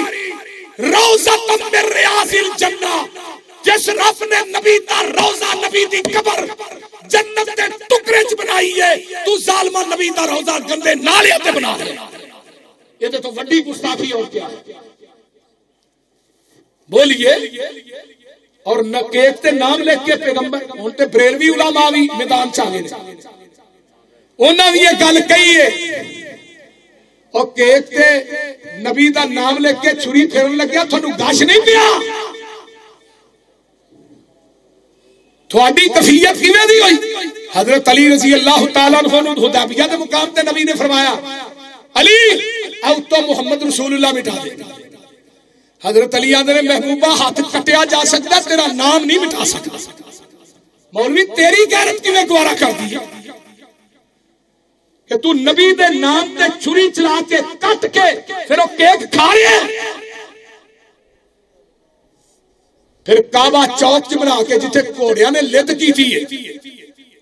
روزہ من ریاض الجنہ. جس رب نے نبی دا روزہ نبی دی قبر جنت دے ٹکڑے چ بنائی ہے تو ظالمہ نبی دا روزہ گندے نالے تے بنا دے. یہ تو وڈی گستاخی اور کیا ہے بولیے. اور نہ کیک تے نام لکھ کے پیغمبر ہن تے بریلوی علماء بھی میدان چ آ گئے نے انہاں بھی یہ گل کہی ہے. اور کیک تے نبی دا نام لکھ کے چھری پھیرن لگیا تھانوں گش نہیں پیا. تھوڑی کفیت کیویں دی ہوئی؟ حضرت علی رضی اللہ تعالیٰ عنہ حدیبیہ دے مقام تے نبی نے فرمایا علی او تو محمد رسول اللہ مٹا دے. حضرت علی آندے نے محبوبہ ہاتھ کٹیا جا سکتا تیرا نام نہیں مٹا سکتا. مولوی تیری غیرت کیویں گوارا کر دی کہ تو نبی دے نام تے چھری چلا کے کٹ کے پھر وہ کیک کھا رہے ہیں. پھر کعبہ چوک چ بنا کے جتھے گھوڑیاں نے لد کی تھی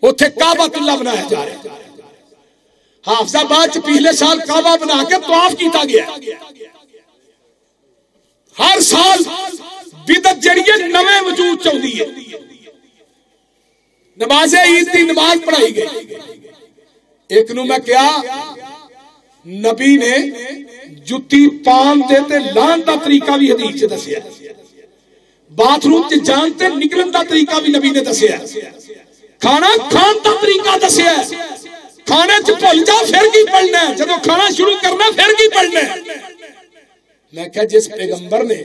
اوتھے کعبۃ اللہ بنایا جا رہا ہے. حافظ آباد چ پچھلے سال کعبہ بنا کے طواف کیتا گیا. ہر سال بدعت جڑی ہے نویں وجود چاہیے. نماز عید دی نماز پڑھائی گئی. ایک نو میں کیا نبی نے جتی پان دے تے لان دا طریقہ بھی حدیث چ دسیا. باتھ روم چ جان تے نکلن دا طریقہ بھی نبی نے دسیا. کھانا کھان دا طریقہ دسیا. کھانے چ بھول جا پھر کی پڑھنا ہے جب کھانا شروع کرنا پھر کی پڑھنا ہے. میں کہا جس پیغمبر نے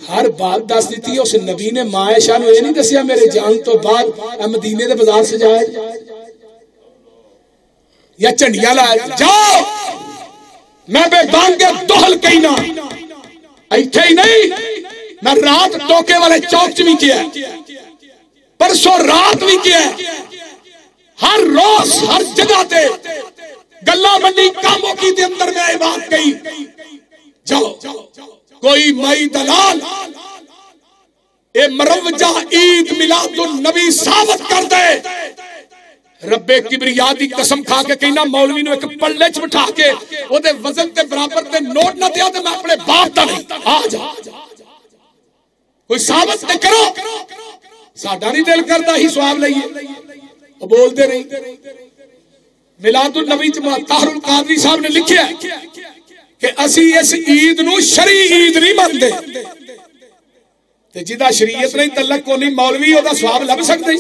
ہر بات دس دیتی ہے اس نبی نے ماں عائشہ نو یہ نہیں دسیا میرے جان تو بعد مدینے دے بازار سجائے یا چنڈیاں لائے جاؤ میں بے بانگے دوہل کہینا ایتھے ہی نہیں میں رات ٹوکے والے چوک چ بھی کیا پرسوں رات بھی کیا ہر روز ہر جگہ تے گلا منڈی کاموں کی دے اندر میں بات کہی جاؤ کوئی مائی دلال اے مروجہ عید میلاد النبی ثابت کر دے رب کبریا دی قسم کھا کے کہنا مولوی نو ایک پلے چ بٹھا کے او دے وزن تے برابر تے نوٹ نہ دیا تے میں اپنے باپ دا نہیں آ جا کوئی ثابت تے کرو ساڈا نہیں دل کردا ہی ثواب لئیے او بول دے نہیں میلاد النبی چ طاہر القادری صاحب نے لکھیا کہ اسی اس عید نو شرعی عید نہیں مانتے تے جدا شریعت نہیں تعلق کو نہیں مولوی او دا ثواب لب سکدے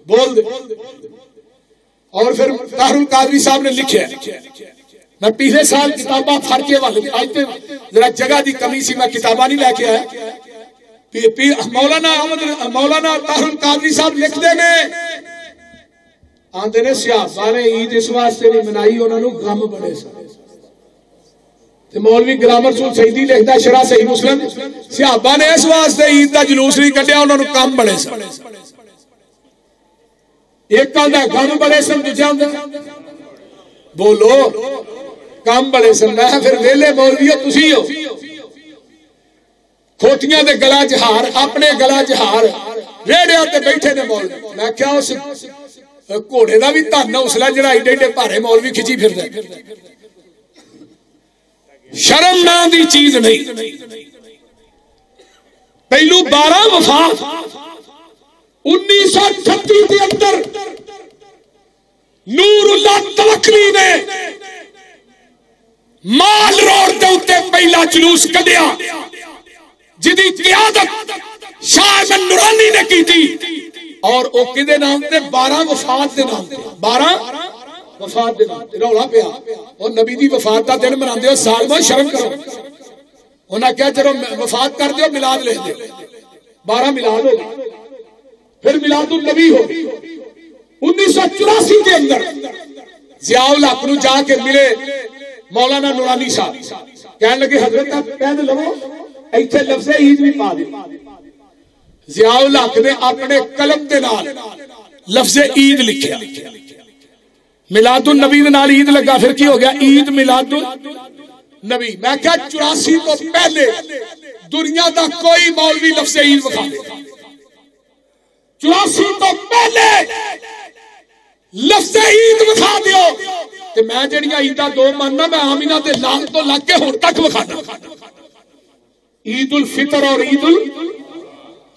بول دے اور پھر طاہر القادری صاحب نے لکھیا میں پچھلے سال کتاباں فرقے والے آج تے ذرا جگہ دی کمی سی میں کتاباں نہیں لے کے آیا مولانا طاہر القادری صاحب لکھ دے نے آندے نے صحابہ نے عید اس واسطے نہیں منائی انہاں نو غم بڑے سن تے مولوی غلام رسول سیدی لکھدا شرح صحیح مسلم صحابہ نے اس واسطے عید دا جلوس نہیں کڈیا انہاں نو کم بڑے سن ایک آندا غم بڑے سن دوجا آندا بولو کم بڑے سن میں پھر ویلے مولویو تسی ہو کھوتیاں دے گلا جہار اپنے گلا جہار ریڑیاں تے بیٹھے نے مولوی میں کیا اس گھوڑے دا بھی تن حوصلہ جڑا ایڈے ایڈے بھارے مولوی کھچی پھردا شرم نام دی چیز نہیں پہلو 12 وفات 1938 کے اندر نور اللہ توکلی نے مال روڈ دے اوتے پہلا جلوس کڈیا جدی قیادت شاہ احمد نورانی نے کی تھی اور او کدے نام تے 12 وفات دے نام تے 12 وفات دے نام تے رولا پیا اور نبی دی وفات دا دن مناندے ہو سال بعد شرم کرو انہاں کہا چلو وفات کر دیو میلاد لکھ دے 12 میلاد ہو گئے پھر میلاد النبی ہو 1984 کے اندر ضیاء الحق نو جا کے ملے مولانا نورانی صاحب کہنے لگے حضرت آپ پہن لو ایتھے لفظ عید بھی پا دے ضیاء الحق نے اپنے قلم دے نال لفظ عید لکھیا میلاد النبی دے نال عید لگا پھر کی ہو گیا عید میلاد النبی میں کہا 84 تو پہلے دنیا دا کوئی مولوی لفظ عید بکھا دے 84 تو پہلے لفظ عید بکھا دیو کہ میں جڑیاں عیداں دو ماننا میں آمینہ دے لاکھ تو لگ کے ہن تک بکھانا عید الفطر اور عید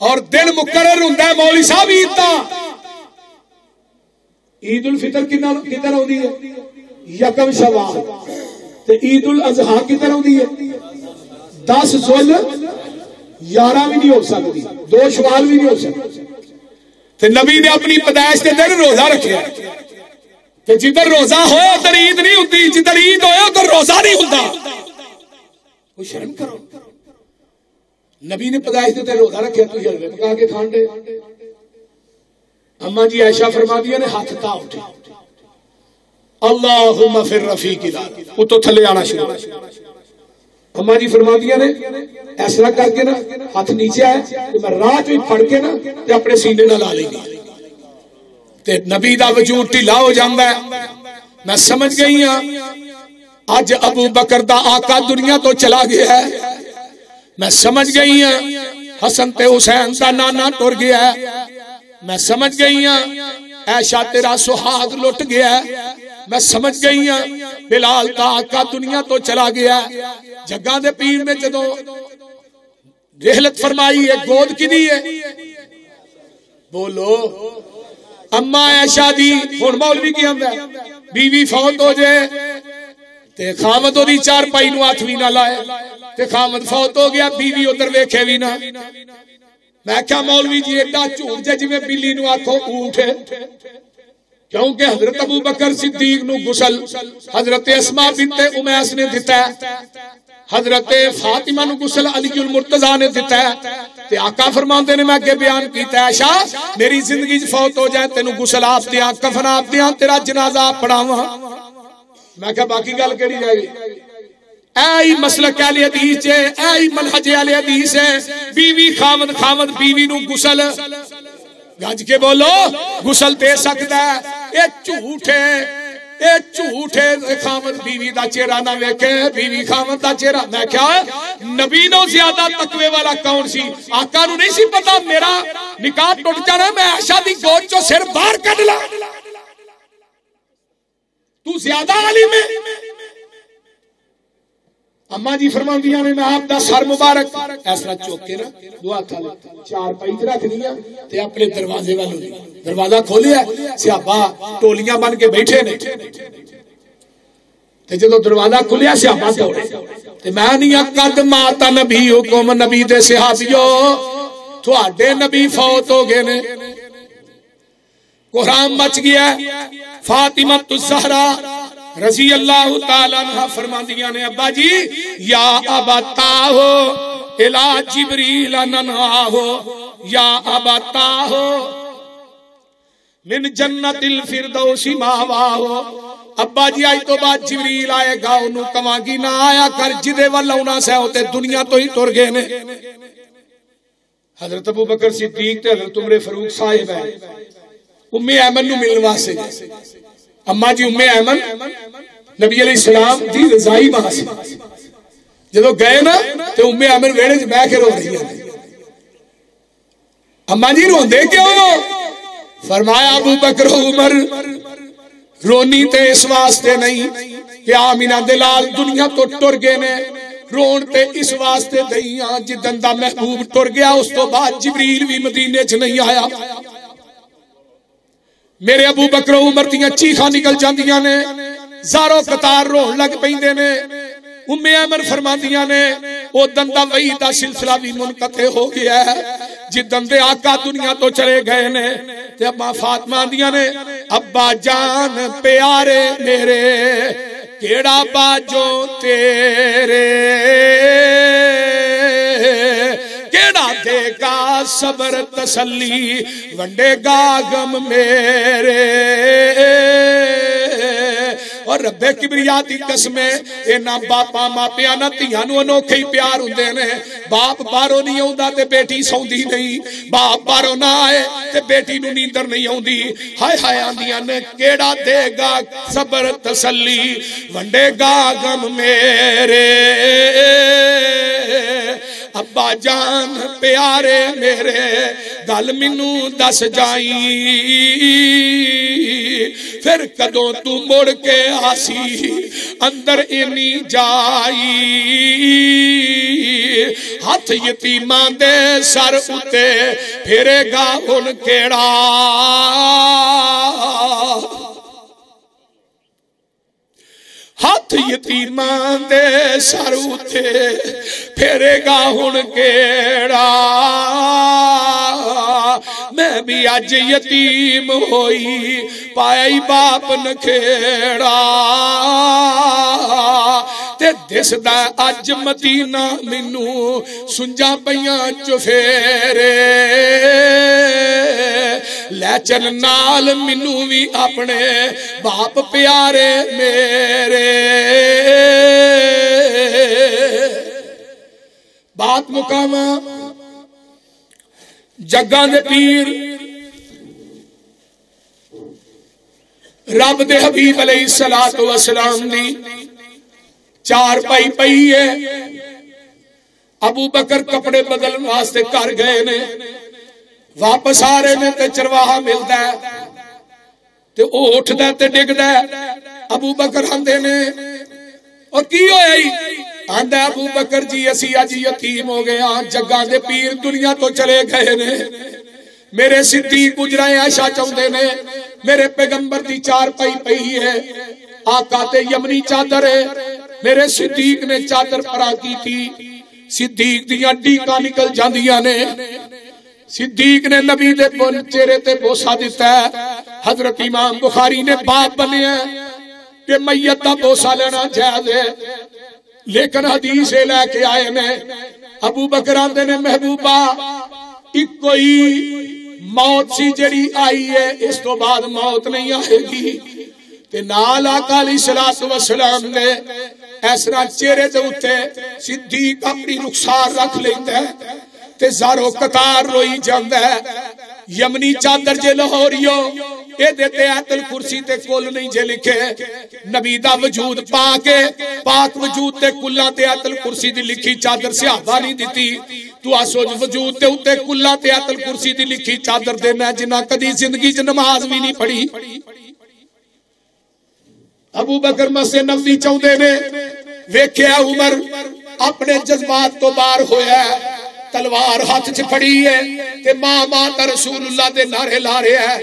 اور دن مقرر ہوندا ہے مولوی صاحب عید دا عید الفطر کدھر ہوندی ہے یکم شوال تے عید الاضحیٰ کدھر ہوندی ہے 10 ذوال 11 بھی نہیں ہو سکتی 2 شوال بھی نہیں ہو سکتی تے نبی نے اپنی پیدائش کے دن روزہ رکھیا کہ جدھر روزہ ہو ادھر عید نہیں ہوتی جدھر عید ہوئے ادھر روزہ نہیں ہوتا وہ شرم کرو نبی نے پیدائش کے دن روزہ رکھیا تو حلوے پکا کے کھان دے اما جی عائشہ فرما دیا نے ہاتھ تا اٹھے اللہم فی الرفیق الاعلی وہ تو تھلے آنا شروع اما جی فرما دیا نے ایسا کر کے نا ہاتھ نیچے آئے کہ میں راہ جو پڑھ کے نا تے اپنے سینے نہ لا لیں گی تے نبی دا وجود ٹھیلا ہو جاندا ہے میں سمجھ گئی ہوں اج ابو بکر دا آقا دنیا تو چلا گیا ہے میں سمجھ گئی ہوں حسن تے حسین دا نانا ٹر گیا ہے میں سمجھ گئی ہوں عائشہ تیرا سہاگ لٹ گیا ہے میں سمجھ گئی ہوں بلال کا آقا دنیا تو چلا گیا ہے جگہ دے پیر نے جدوں رحلت فرمائی ہے گود کی دی ہے بولو اما عائشہ دی ہن مولوی کی ہوندا بیوی فوت ہو جائے تے خامد دی چار پائی نو ہاتھ وی نہ لائے تے خامد فوت ہو گیا بیوی ادھر ویکھے وی نہ میں کیا مولوی جی ایڈا جھوٹ جے جویں بلی نو آکھو اونٹ کیونکہ حضرت ابو بکر صدیق نو غسل حضرت اسماء بنت امیس نے دیتا ہے حضرت فاطمہ نو غسل علی المرتضی نے دیتا ہے تے آقا فرماندے نے میں اگے بیان کیتا ہے عائشہ میری زندگی فوت ہو جائے تینو غسل آپ دیاں کفن آپ دیاں تیرا جنازہ پڑھاواں میں کہا باقی گل کیڑی رہ گئی اے مسلک اہل حدیث ہے اے منہج اہل حدیث ہے بیوی خامد بیوی نو غسل گج کے بولو غسل دے سکتا ہے اے جھوٹ ہے اے جھوٹے خاوند بیوی دا چہرہ نہ ویکھے بیوی خاوند دا چہرہ. میں کیا نبی نو زیادہ تقوی والا کون سی؟ آقا نو نہیں سی پتا میرا نکاح ٹوٹ جانا میں عائشہ دی گود چوں سر باہر کڈ لا. تو زیادہ عالم ہے. اما جی فرماندیاں نے میں آپ دا سر مبارک اس طرح چوک کے نا دعا تھا چار پائی رکھ دیا تے اپنے دروازے والوں دروازہ کھولیا. صحابہ ٹولیاں بن کے بیٹھے نے تے جدوں دروازہ کھلیا صحابہ دوڑے تے میں نہیں قد مات نبی حکم نبی دے صحابیو تواڈے نبی فوت ہو گئے نے. قرآن مچ گیا. فاطمہ الزہرا رضی اللہ تعالی عنہ فرماندیاں نے ابا جی یا ابتا ہو الا جبریل ننہا ہو یا ابتا ہو من جنت الفردوس ماوا ہو. ابا جی آج تو بعد جبریل آئے گا انہوں کمانگی نہ آیا کر جدے والا انہاں سے ہوتے دنیا تو ہی ٹر گئے نے. حضرت ابو بکر صدیق تے حضرت عمر فاروق صاحب ہے ام ایمن نو ملن واسطے. اما جی ام ایمن نبی علیہ السلام دی رضائی ماں سی. جدو گئے نا تے ام ایمن ویڑے چ بیٹھ کے رو رہی ہے. اما جی روندے کیوں؟ فرمایا ابو بکر عمر رونی تے اس واسطے نہیں کہ آمینہ دلال دنیا تو ٹر گئے نے رون تے اس واسطے دئیاں جدن دا محبوب ٹر گیا اس تو بعد جبریل بھی مدینے چ نہیں آیا. میرے ابو بکر عمر دیاں چیخاں نکل جاندیاں نے زارو قطار رون لگ پیندے نے. ام ایمن فرماندیاں نے او دن دا وحی دا سلسلہ بھی منقطع ہو گیا ہے جدن دے آقا دنیا تو چلے گئے نے. تے ابا فاطمہ دیاں نے ابا جان پیارے میرے کیڑا باجو تیرے کیڑا دے گا صبر تسلی ونڈے گا غم میرے. اور رب کبریا دی قسم انہاں باپا ماپیاں نہ تیاں نو انوکھے ہی پیار ہوندے نے. باپ باہروں نہیں آوندا تے بیٹی سوندی نہیں باپ باہروں نہ آئے تے بیٹی نو نیندر نہیں آوندی. ہائے ہائے آندیاں نے کیڑا دے گا صبر تسلی ونڈے گا غم میرے. ابا جان پیارے میرے گل مینوں دس جائی پھر کدوں تو مڑ کے آسی اندر اینی جائی. ہاتھ یتیماں دے سر اتے پھیرے گا ہن کیڑا ہاتھ یتیماں دے سر اتے پھیرے گا ہن کیڑا. میں بھی اج یتیم ہوئی پائی باپ نکھیڑا تے دس دا اج مدینہ مینوں سنجا پیاں چفیرے. لے چل نال مینوں بھی اپنے باپ پیارے میرے. بات مقامہ جگاں دے پیر رب دے حبیب علیہ السلام دی چار پائی پئی ہے. ابو بکر کپڑے بدلن واسطے کر گئے نے واپس آ رہے نے تے چرواہا ملدا ہے تے او اٹھدا تے ڈگدا ہے. ابو بکر آندے نے اور کی ہویا ہی آندا ابو بکر جی اسی اج یتیم ہو گئے ہاں جگاں دے پیر دنیا تو چلے گئے نے. میرے صدیق گجرائے عائشہ چاہندے نے میرے پیغمبر دی چار پائی پئی ہے آقا تے یمنی چادر ہے. میرے صدیق نے چادر پرا کی تھی صدیق دیاں ڈیکاں نکل جاندیاں نے. صدیق نے نبی دے چہرے تے بوسا دیتا ہے. حضرت امام بخاری نے باپ بنیا کہ میت دا بوسا لینا جائز ہے لیکن حدیث لے کے آئے نے. ابو بکر آندے نے محبوبہ ایک کوئی موت سی جڑی آئی ہے اس تو بعد موت نہیں آئے گی. تے نال آقا علیہ السلام نے ایسرا چہرے دے اتے صدیق اپنی رخسار رکھ لیندہ ہے تے زارو قطار روئی جاندہ ہے. یمنی چادر جے لاہوریو اے دیتے آیتل کرسی تے کل نہیں جے لکھے نبی دا وجود پاک وجود تے کلہ تے آیتل کرسی دی لکھی چادر صحابہ نہیں دیتی تو آسوج وجود تے اتے کلہ تے آیتل کرسی دی لکھی چادر دینا جنہ کدی زندگی چ نماز بھی نہیں پڑھی ابو بکر مسجد نبوی چاہندے نے ویکھیا عمر اپنے جذبات تو باہر ہویا ہے تلوار ہاتھ چ پھڑی ہے تے ماں تا رسول اللہ دے نعرے لا رہے ہے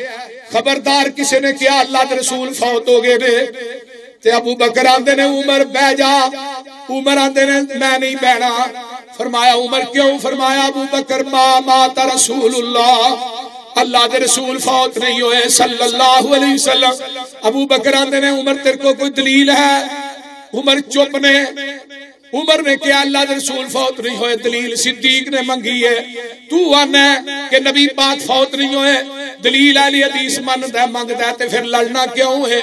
خبردار کسی نے کیا اللہ دے رسول فوت ہو گئے نے تے ابو بکر آندے نے عمر بہ جا عمر آندے نے میں نہیں بہنا فرمایا عمر کیوں فرمایا ابو بکر ماں تا رسول اللہ دے رسول فوت نہیں ہوئے صلی اللہ علیہ وسلم ابو بکر آندے نے عمر تیرے کو کوئی دلیل ہے عمر چپ نے عمر نے کیا اللہ دے رسول فوت نہیں ہوئے دلیل صدیق نے منگی ہے تو آنا کہ نبی پاک فوت نہیں ہوئے دلیل علی حدیث منگتا ہے تے پھر لڑنا کیوں ہے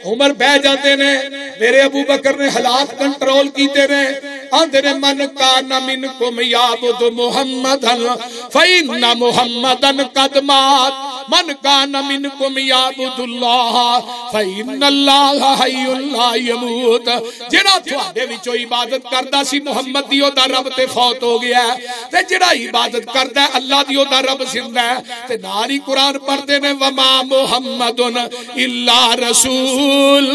عمر بہ جاتے نے میرے ابو بکر نے حالات کنٹرول کیتے نے آندے نے من کان منکم یعبد محمدن فإن محمدن قد مات من کان منکم یعبد اللہ فإن اللہ حی لا یموت جڑا تواڈے وچوں عبادت کردا سی محمد دی او دا رب تے فوت ہو گیا ہے تے جڑا عبادت کردا ہے اللہ دی او دا رب زندہ ہے تے نال ہی قرآن پڑھدے نے وما محمد الا رسول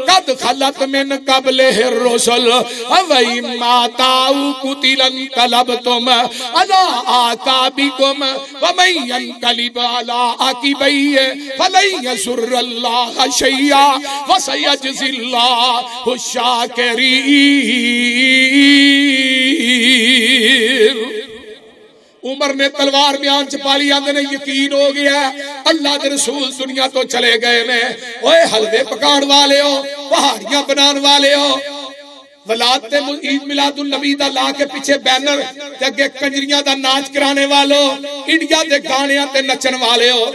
قد خلت من قبلہ الرسل اوئ ماتاؤ قتل انقلبتم علی آقابکم ومن ینقلب علی عقبیہ فلن یضر اللہ شیئا وسیجزی اللہ الشاکرین عمر نے تلوار بیان چپالی آندے نے یقین ہو گیا اللہ دے رسول دنیا تو چلے گئے نے اوے حلوے پکان والے ہو پہاڑیاں بنان والے ہو ولاد تے عید میلاد النبی دا لا کے پیچھے بینر تے اگے کنجریاں دا ناچ کرانے والو انڈیا دے گانیاں تے نچن والے ہو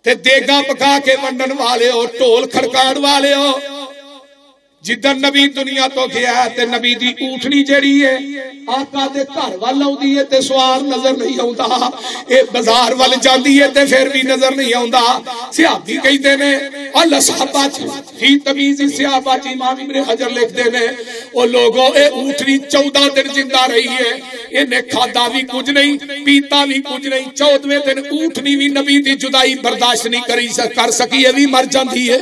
تے دیگاں پکا کے ونڈن والے ہو ٹول کھڑکان والے ہو جدن نبی دنیا تو گیا ہے تے نبی دی اونٹنی جڑی ہے آقا دے گھر وال آؤندی ہے تے سوار نظر نہیں آوندا اے بازار وال جاندی ہے تے پھر بھی نظر نہیں آوندا صحابی کہندے نے الصحابہ فی تمیز صحابہ امام ابن حجر لکھدے نے او لوگوں اے اونٹنی 14 دن زندہ رہی ہے انہیں کھادا بھی کچھ نہیں پیتا بھی کچھ نہیں 14ویں دن اونٹنی بھی نبی دی جدائی برداشت نہیں کر سکی ہے بھی مر جاندی ہے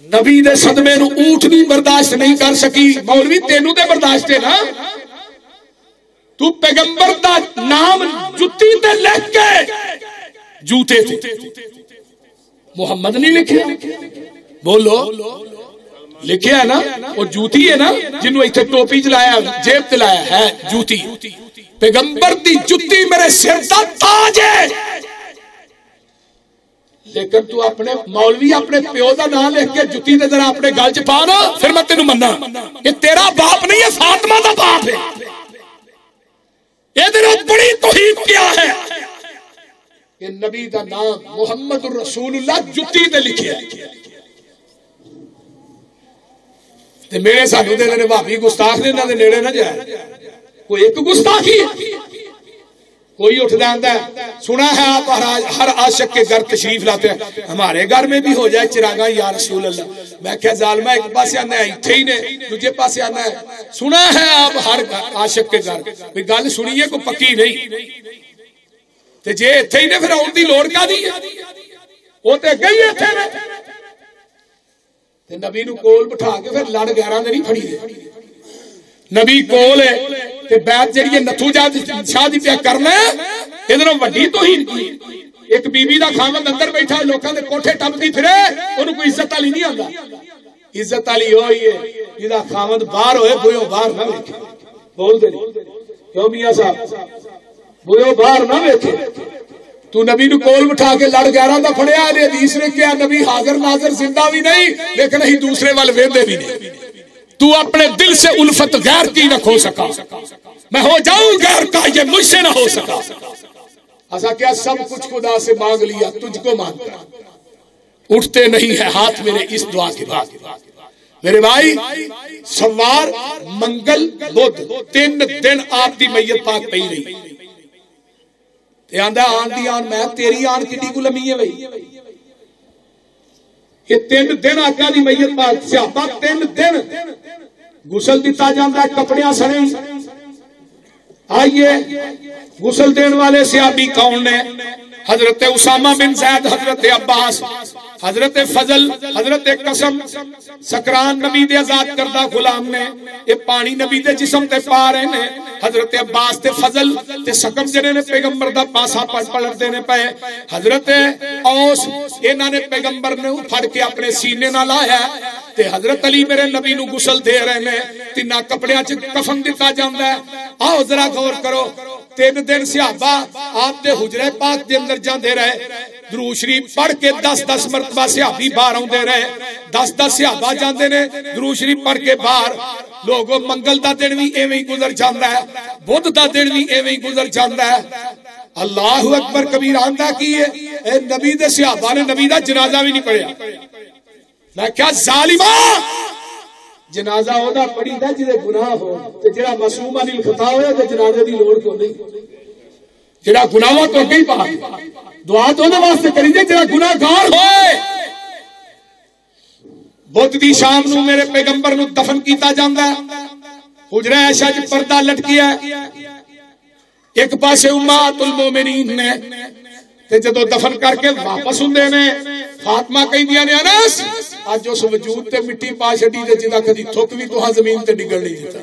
نبی دے صدمے نو اونٹنی برداشت نہیں کر سکی مولوی تینوں تے برداشت ہے نا تو پیغمبر دا نام جتی تے لکھ کے جوتے تھے محمد نہیں لکھیا بولو لکھیا ہے نا وہ جوتی ہے نا جنہوں ایتھے ٹوپی چلایا جیب چلایا ہے جوتی پیغمبر دی جتی میرے سر دا تاج ہے لیکن تو اپنے مولوی اپنے پیو دا نام لکھ کے جتی دے ذرا اپنے گل چ پا نا پھر میں تینوں مننا یہ تیرا باپ نہیں ہے فاطمہ دا باپ ہے یہ دنوں بڑی توہین کیا ہے کہ نبی دا نام محمد الرسول اللہ جتی دے لکھے تے میرے سانو دے نے بھابی گستاخ نے انہاں دے نیڑے نہ جائے کوئی ایک گستاخی ہے کوئی اٹھ جاتا ہے سنا ہے آپ ہر عاشق کے گھر تشریف لاتے ہیں ہمارے گھر میں بھی ہو جائے چراغاں یا رسول اللہ میں کہا ظالمہ ایک پاسے آنا ہے اتھے ہی نے دوسرے پاسے آنا ہے سنا ہے آپ ہر عاشق کے گھر کوئی گل سنیے کو پکی نہیں تے جے اتھے ہی نے پھر آن دی لوڑ کا دی ہے وہ تے گئی اتھے نے تے نبی نو کول بٹھا کے پھر لڑ گیراں دے نہیں پھڑی دے نبی کول ہے تے بیعت جڑی ہے نتھو شاہ دی پیا کرنا ہے ادھروں وڈی توہین کی ایک بی بی دا خاوند اندر بیٹھا لوکاں دے کوٹھے ٹپدی پھرے اونوں کوئی عزت والی نہیں آندا عزت والی ہوئی ہے جدا خاوند باہر ہوئے بوئیو باہر نہ ویکھے بول دے کیوں میاں صاحب بوئیو باہر نہ ویکھے تو نبی نو کول بٹھا کے لڑ گیراں دا پھڑیا علی حدیث نے کیا نبی حاضر ناظر زندہ بھی نہیں لیکن ہی دوسرے وال ویندے بھی نہیں تو اپنے دل سے الفت غیر کی نہ کھو سکا میں ہو جاؤں غیر کا یہ مجھ سے نہ ہو سکا ایسا کیا سب کچھ خدا سے مانگ لیا تجھ کو مانگتا اٹھتے نہیں ہے ہاتھ میرے اس دعا کے بعد میرے بھائی سوار منگل بدھ 3 دن آپ دی میت پاک پئی رہی تے آندا آن دی آن میں تیری آن کڈی کو لمی ہے بھائی یہ 3 دن آقا دی میت پاک صحابہ 3 دن غسل دیتا جاندا ہے کپڑیاں سنے آئیے غسل دین والے صحابی کون نے حضرت اسامہ بن زید حضرت عباس حضرت فضل حضرت قسم سکران نبی دے آزاد کردہ غلام نے یہ پانی نبی دے جسم تے پا رہے نے حضرت عباس تے فضل تے سکم جنے نے پیغمبر دا پاسا پلٹ دینے پے حضرت اوس انہاں نے پیغمبر نے پھڑ کے اپنے سینے نہ لایا تے حضرت علی میرے نبی نو غسل دے رہے نے تینا کپڑیاں چ کفن دتا جاندا ہے آؤ ذرا غور کرو 3 دن صحابہ آپ دے حجرے پاک دے اندر جاندے رہے درود شریف پڑھ کے 10-10 مرتبہ صحابی باہر آندے رہے 10-10 صحابہ جاندے نے درود شریف پڑھ کے باہر لوگوں منگل دا دن بھی ایویں گزر جاندا ہے بدھ دا دن بھی ایویں گزر جاندا ہے اللہ اکبر کبیر آندا کی ہے اے نبی دے صحابہ نے نبی دا جنازہ بھی نہیں پڑھیا میں کیا ظالما جنازہ ہودا پڑھی دا جے گناہ ہو تے جڑا معصوم علی الخطا ہوئے تے جنازے دی لوڑ کو نہیں جڑا گناہاں تو گئی بات دعا تو دے واسطے کری جے جڑا گناہگار ہوئے بدھ دی شام نو میرے پیغمبر نو دفن کیتا جاندا ہے حجرہ عائشہ وچ پردہ لٹکیا ہے ایک پاسے امہات المومنین نے تے جدوں دفن کر کے واپس ہوندے نے فاطمہ کہندیاں نے انس اج اس وجود تے مٹی پا چھڈی تے جدا کدی تھک وی تو زمین تے ڈگن نہیں دیتا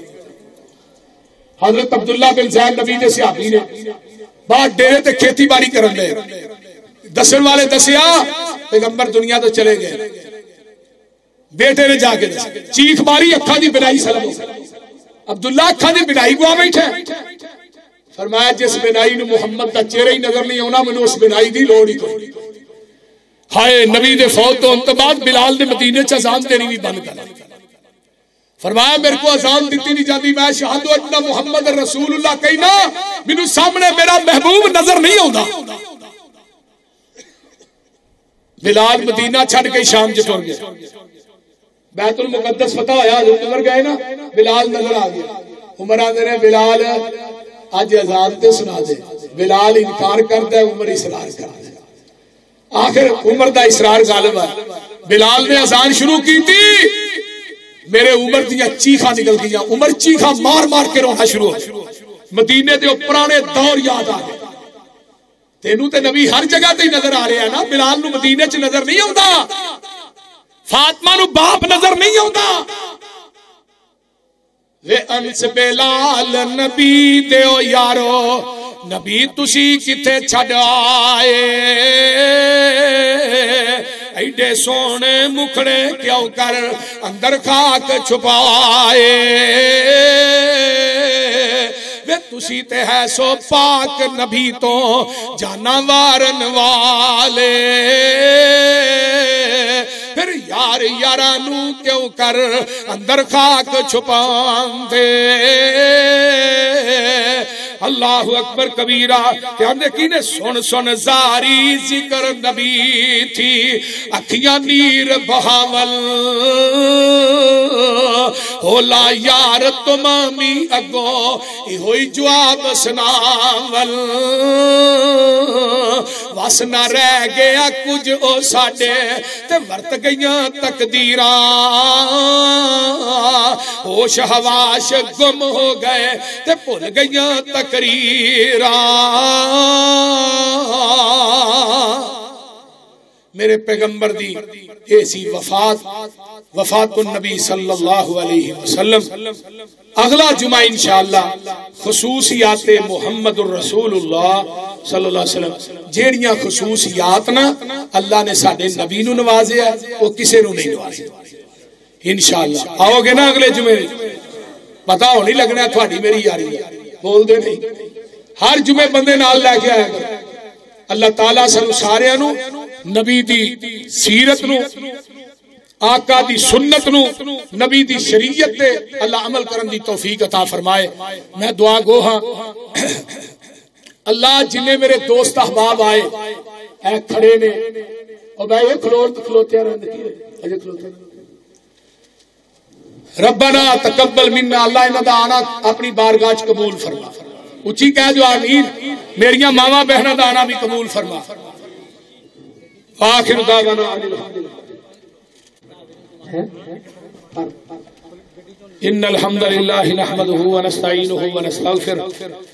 حضرت عبداللہ بن زید نبی دے صحابی نے بعد ڈیرے تے کھیتی باڑی کرن دے دسن والے دسیا پیغمبر دنیا تو چلے گئے بیٹے نے جا کے دس چیخ ماری اکھاں دی بنائی سلام عبداللہ اکھاں دی بنائی گوا بیٹھا فرمایا جس بنائی نو محمد دا چہرہ ہی نظر نہیں آنا مینوں اس بنائی دی لوڑ ہی کوئی ہائے نبی دے فوت تو انت بعد بلال نے مدینے چ اذان دینی بھی بند کر فرمایا میرے کو اذان دیتی نہیں جاتی میں شہادت ان محمد رسول اللہ کہنا مینوں سامنے میرا محبوب نظر نہیں آوندا بلال مدینہ چھڈ کے شام چ ٹر گیا بیت المقدس فتح ہویا حضرت عمر گئے نا بلال نظر آ گیا عمر آندے نے بلال اج اذان تے سنا دے بلال انکار کردا ہے عمر اصرار کردا ہے آخر عمر دا اصرار غالب ہے بلال نے اذان شروع کی تھی میرے عمر دیاں چیخاں نکل گئیاں عمر چیخاں مار مار کے رونا شروع ہو مدینے دے پرانے دور یاد آ گئے تینوں تے نبی ہر جگہ تے نظر آ رہا ہے نا بلال نو مدینے چ نظر نہیں آوندا فاطمہ نو باپ نظر نہیں آوندا وے انس بلال نبی دیو یارو نبی تسی کتے چھڈ آئے ایڈے سونے مکھڑے کیوں کر اندر خاک چھپائے وے تسی تے ہے سو پاک نبی تو جانا وارن والے پھر یار یارانو کیوں کر اندر خاک چھپاندے اللہ اکبر کبیرہ کہنے کی نے سن سن زاری ذکر نبی تھی اکھیاں نیر بہاول ہولا یار تمامی اگو ای ہوئی جواب سناول وس نہ رہ گیا کچھ او ساڑے تے ورت گئیاں تقدیران ہوش حواش گم ہو گئے تے پھل گئیاں تقریران میرے پیغمبر دی ایسی وفات النبی صلی اللہ علیہ وسلم اگلا جمعہ انشاءاللہ خصوصیات محمد الرسول اللہ صلی اللہ علیہ وسلم جیڑیاں خصوصیات نا اللہ نے ساڑے نبی نو نوازے ہیں وہ کسے نو نہیں نوازے انشاءاللہ آؤ گے نا اگلے جمعے پتا ہو نہیں لگنا تھوڑی میری یاری بول دے نہیں ہر جمعے بندے نال لے کے آئے گا اللہ تعالیٰ سنو سارے انو نبی دی سیرت نو آقا دی سنت نو نبی دی شریعت تے اللہ عمل کرن دی توفیق عطا فرمائے میں دعا گو ہاں اللہ جنہیں میرے دوست احباب آئے اے کھڑے نے اور بھائی کھلوتے رہنے کی اجے کھلوتے ربنا تقبل منا اللہ انہاں دا آنا اپنی بارگاہ وچ قبول فرما اچھی کہہ جو آمین میریاں ماواں بہناں دا آنا بھی قبول فرما آخر دعوانا ان الحمد لله نحمده ونستعينه ونستغفره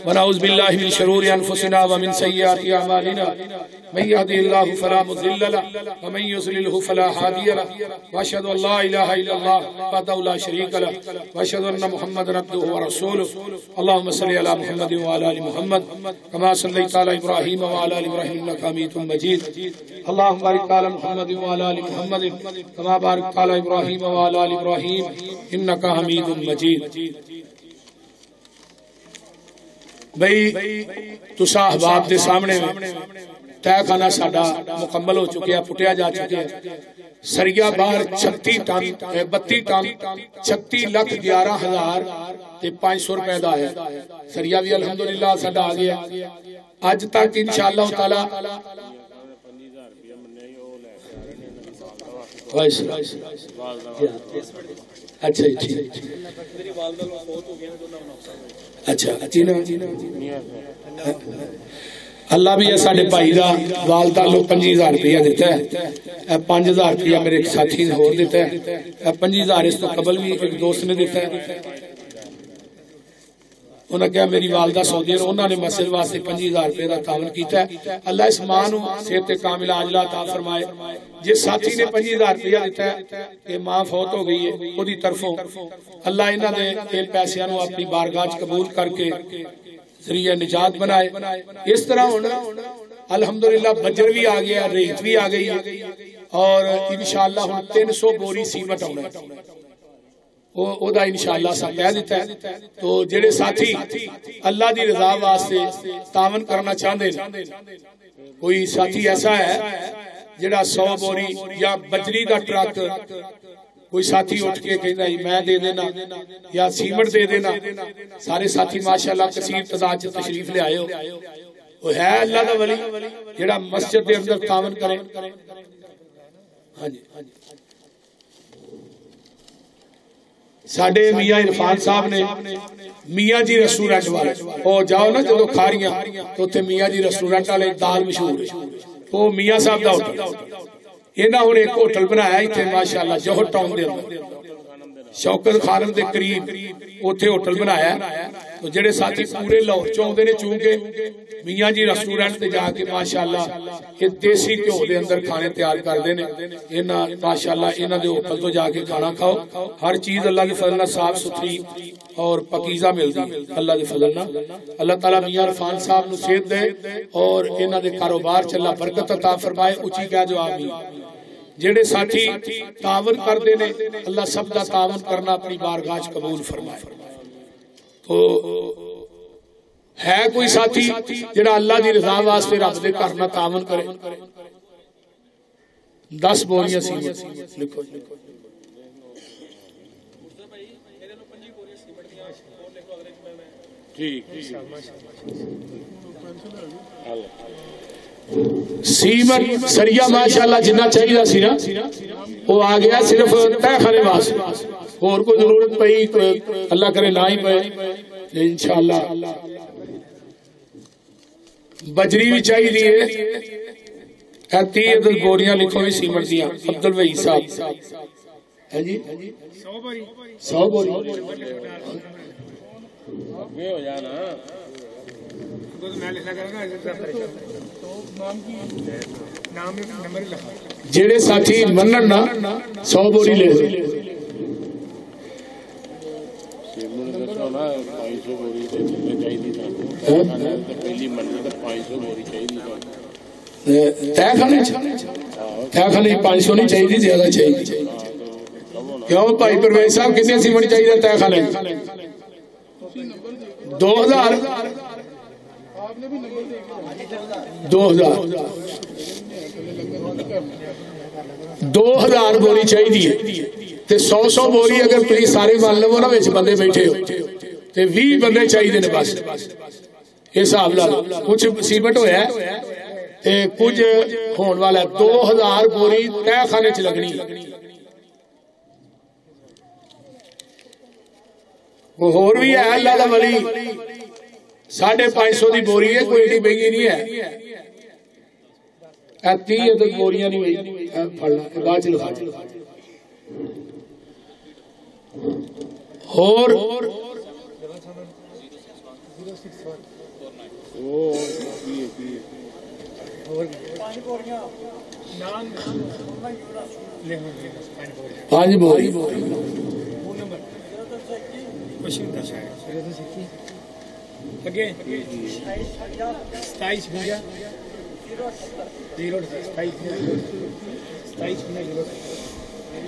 ونعوذ بالله من شرور انفسنا ومن سيئات اعمالنا من يهده الله فلا مضل له ومن يضلل فلا هادي له واشهد ان لا اله الا الله وحده لا شريك له واشهد ان محمدا عبده ورسوله اللهم صل على محمد وعلى ال محمد كما صليت على ابراهيم وعلى ال ابراهيم انك حميد مجيد اللهم بارك على محمد وعلى ال محمد كما باركت على ابراهيم وعلى ال ابراهيم انك حميد مجید بھئی تسا احباب دے سامنے تہ خانہ ساڈا مکمل ہو چکے ہیں پٹیا جا چکے ہیں سریا باہر 32 ٹن 36,11,500 روپے دا ہے سریا بھی الحمدللہ ساڈا آ گیا اج تک انشاءاللہ تعالی اچھا اچھا اللہ بھی ساڈے بھائی دا والدہ لو 25,000 روپیہ دیتا ہے 5,000 روپیہ میرے ایک ساتھی نے اور دیتا ہے 5,000 اس تو قبل بھی ایک دوست نے دیتا ہے انہوں نے کہا میری والدہ سعودی ہے انہوں نے مسجد واسطے 25,000 روپے کا تعاون کیتا ہے اللہ اس ماں نو صحت کاملہ عاجلہ عطا فرمائے جس ساتھی نے 25,000 روپیہ دیتا ہے کہ ماں فوت ہو گئی ہے خودی طرفوں اللہ انہوں نے ان پیسیاں نو اپنی بارگاہ قبول کر کے ذریعہ نجات بنائے اس طرح الحمدللہ بجر بھی آ گیا ریت بھی آ گئی اور انشاءاللہ 300 بوری سیمٹ ہونا او دا انشاءاللہ سا کہہ دیتا ہے تو جڑے ساتھی اللہ دی رضا واسطے تعاون کرنا چاہتے ہیں کوئی ساتھی ایسا ہے جڑا 100 بوری یا بجری دا ٹرک کوئی ساتھی اٹھ کے کہنا میں دے دینا یا سیمٹ دے دینا سارے ساتھی ماشاءاللہ کثیر تعداد تشریف لے آئے ہو وہ ہے اللہ دا ولی جڑا مسجد دے اندر تعاون کرے ہاں جی ساڈے میاں عرفان صاحب نے میاں جی ریسٹورنٹ والے او جاؤ نا جدو کھاریاں تو تے میاں جی ریسٹورنٹ والے دال مشہور ہے وہ میاں صاحب دا ہوٹل انہاں ہن ایک ہوٹل بنایا ایتھے ماشاءاللہ جوہر ٹاؤن دے اندر شوکت خانم دے قریب اوتھے ہوٹل بنایا تو جڑے ساتھی پورے لاہور چوندے نے چونکہ میاں جی ریسٹورنٹ تے جا کے ماشاءاللہ یہ دیسی گھیو دے اندر کھانے تیار کردے نے انہاں ماشاءاللہ انہاں دے ہوٹل تو جا کے کھانا کھاؤ ہر چیز اللہ کے فضل نال صاف ستھری اور پاکیزہ ملدی اللہ کے فضل نال اللہ تعالی میاں عرفان صاحب نو صحت دے اور انہاں دے کاروبار چ اللہ برکت عطا فرمائے اونچی کہہ جو آمین جڑے ساتھی تعاون کردے نے اللہ سب دا تعاون کرنا اپنی بارگاہ وچ قبول فرمائے تو ہے کوئی ساتھی جڑا اللہ دی رضا واسطے رب دے گھر نال تعاون کرے 10 بوریاں سیمنٹ لکھو سیمنٹ سریا ماشاءاللہ جنہ چاہیے سی نا وہ آ گیا صرف تہ خانے واسطے اور کوئی ضرورت پئی اللہ کرے نہ ہی پئے انشاءاللہ بجری بھی چاہیے 30 بوریاں لکھو بھی سیمنٹ دیاں عبد الوہی صاحب ہے جی 100 بوری ہو جانا جڑے ساتھی منن نا 100 بوری لے تہ خانے 500 نہیں چاہیے زیادہ چاہیے کیوں بھائی پرویز صاحب کتنے سیمنٹ چاہیے تہ خانے 2000 بوری چاہیے تے 100 بوری اگر تھی سارے مان لو نا بچ بندے بیٹھے ہو تے 20 بندے چاہیے نے بس یہ حساب لا لو کچھ سیمنٹ ہویا ہے تے کچھ ہون والا 2000 بوری تہ خانے چ لگنی وہ ہور بھی ہے اللہ دا ولی 550 دی بوری ہے کوئی ایڈی مہنگی نہیں ہے 30 عدد بوریاں نہیں ہوئی پڑھنا بعد چ لکھا اور 5 بوری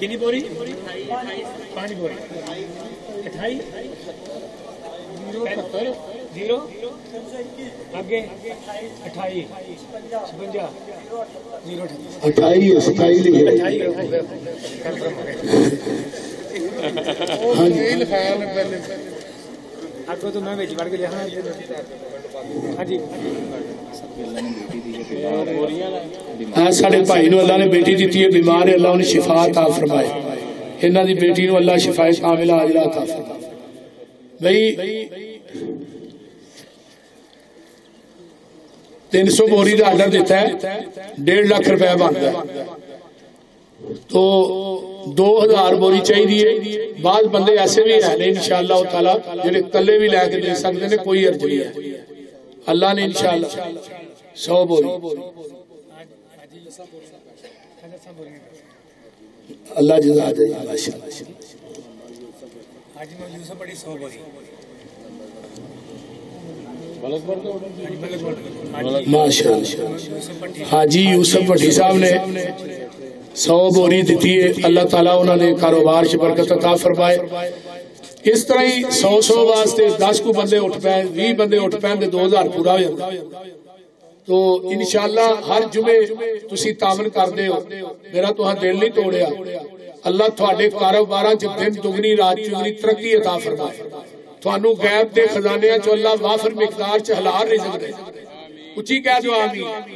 کنی بوری 5 بوری 28 0 آگے 28 56 آپ تو میں بڑھ کے دیکھا ہاں جی ساڈے بھائی نو اللہ نے بیٹی دیتی ہے بیمار ہے اللہ انہیں شفا عطا فرمائے انہاں دی بیٹی نو اللہ شفا کاملہ عاجلہ عطا فرمائے بھائی 300 بوری کا آرڈر دیتا ہے 1.5 لاکھ روپے بنتا ہے تو 2000 بوری چاہیے بعض بندے ایسے بھی ہیں انشاءاللہ تعالی جڑے کلے بھی لے کے دے سکتے ہیں کوئی عرض نہیں ہے اللہ نے انشاءاللہ 100 بوری اللہ جزا دے حاجی یوسف بھٹی صاحب نے 100 بوری دیتی ہے اللہ تعالیٰ انہوں نے کاروبار سے برکت عطا فرمائے اس طرح ہی 100 واسطے 10 کو بندے اٹھ پائے 20 بندے اٹھ پائے 2000 پورا ہو جاتا تو انشاءاللہ ہر جمعے تسی تعاون کر دے ہو میرا تو ہاں دل نہیں توڑیا اللہ تھوڑے کاروباراں چ دن دگنی رات چگنی ترقی عطا فرمائے تھانو غیب دے خزانے چ اللہ وافر مقدار چ حلال رزق دے اچھی کہہ دو آمین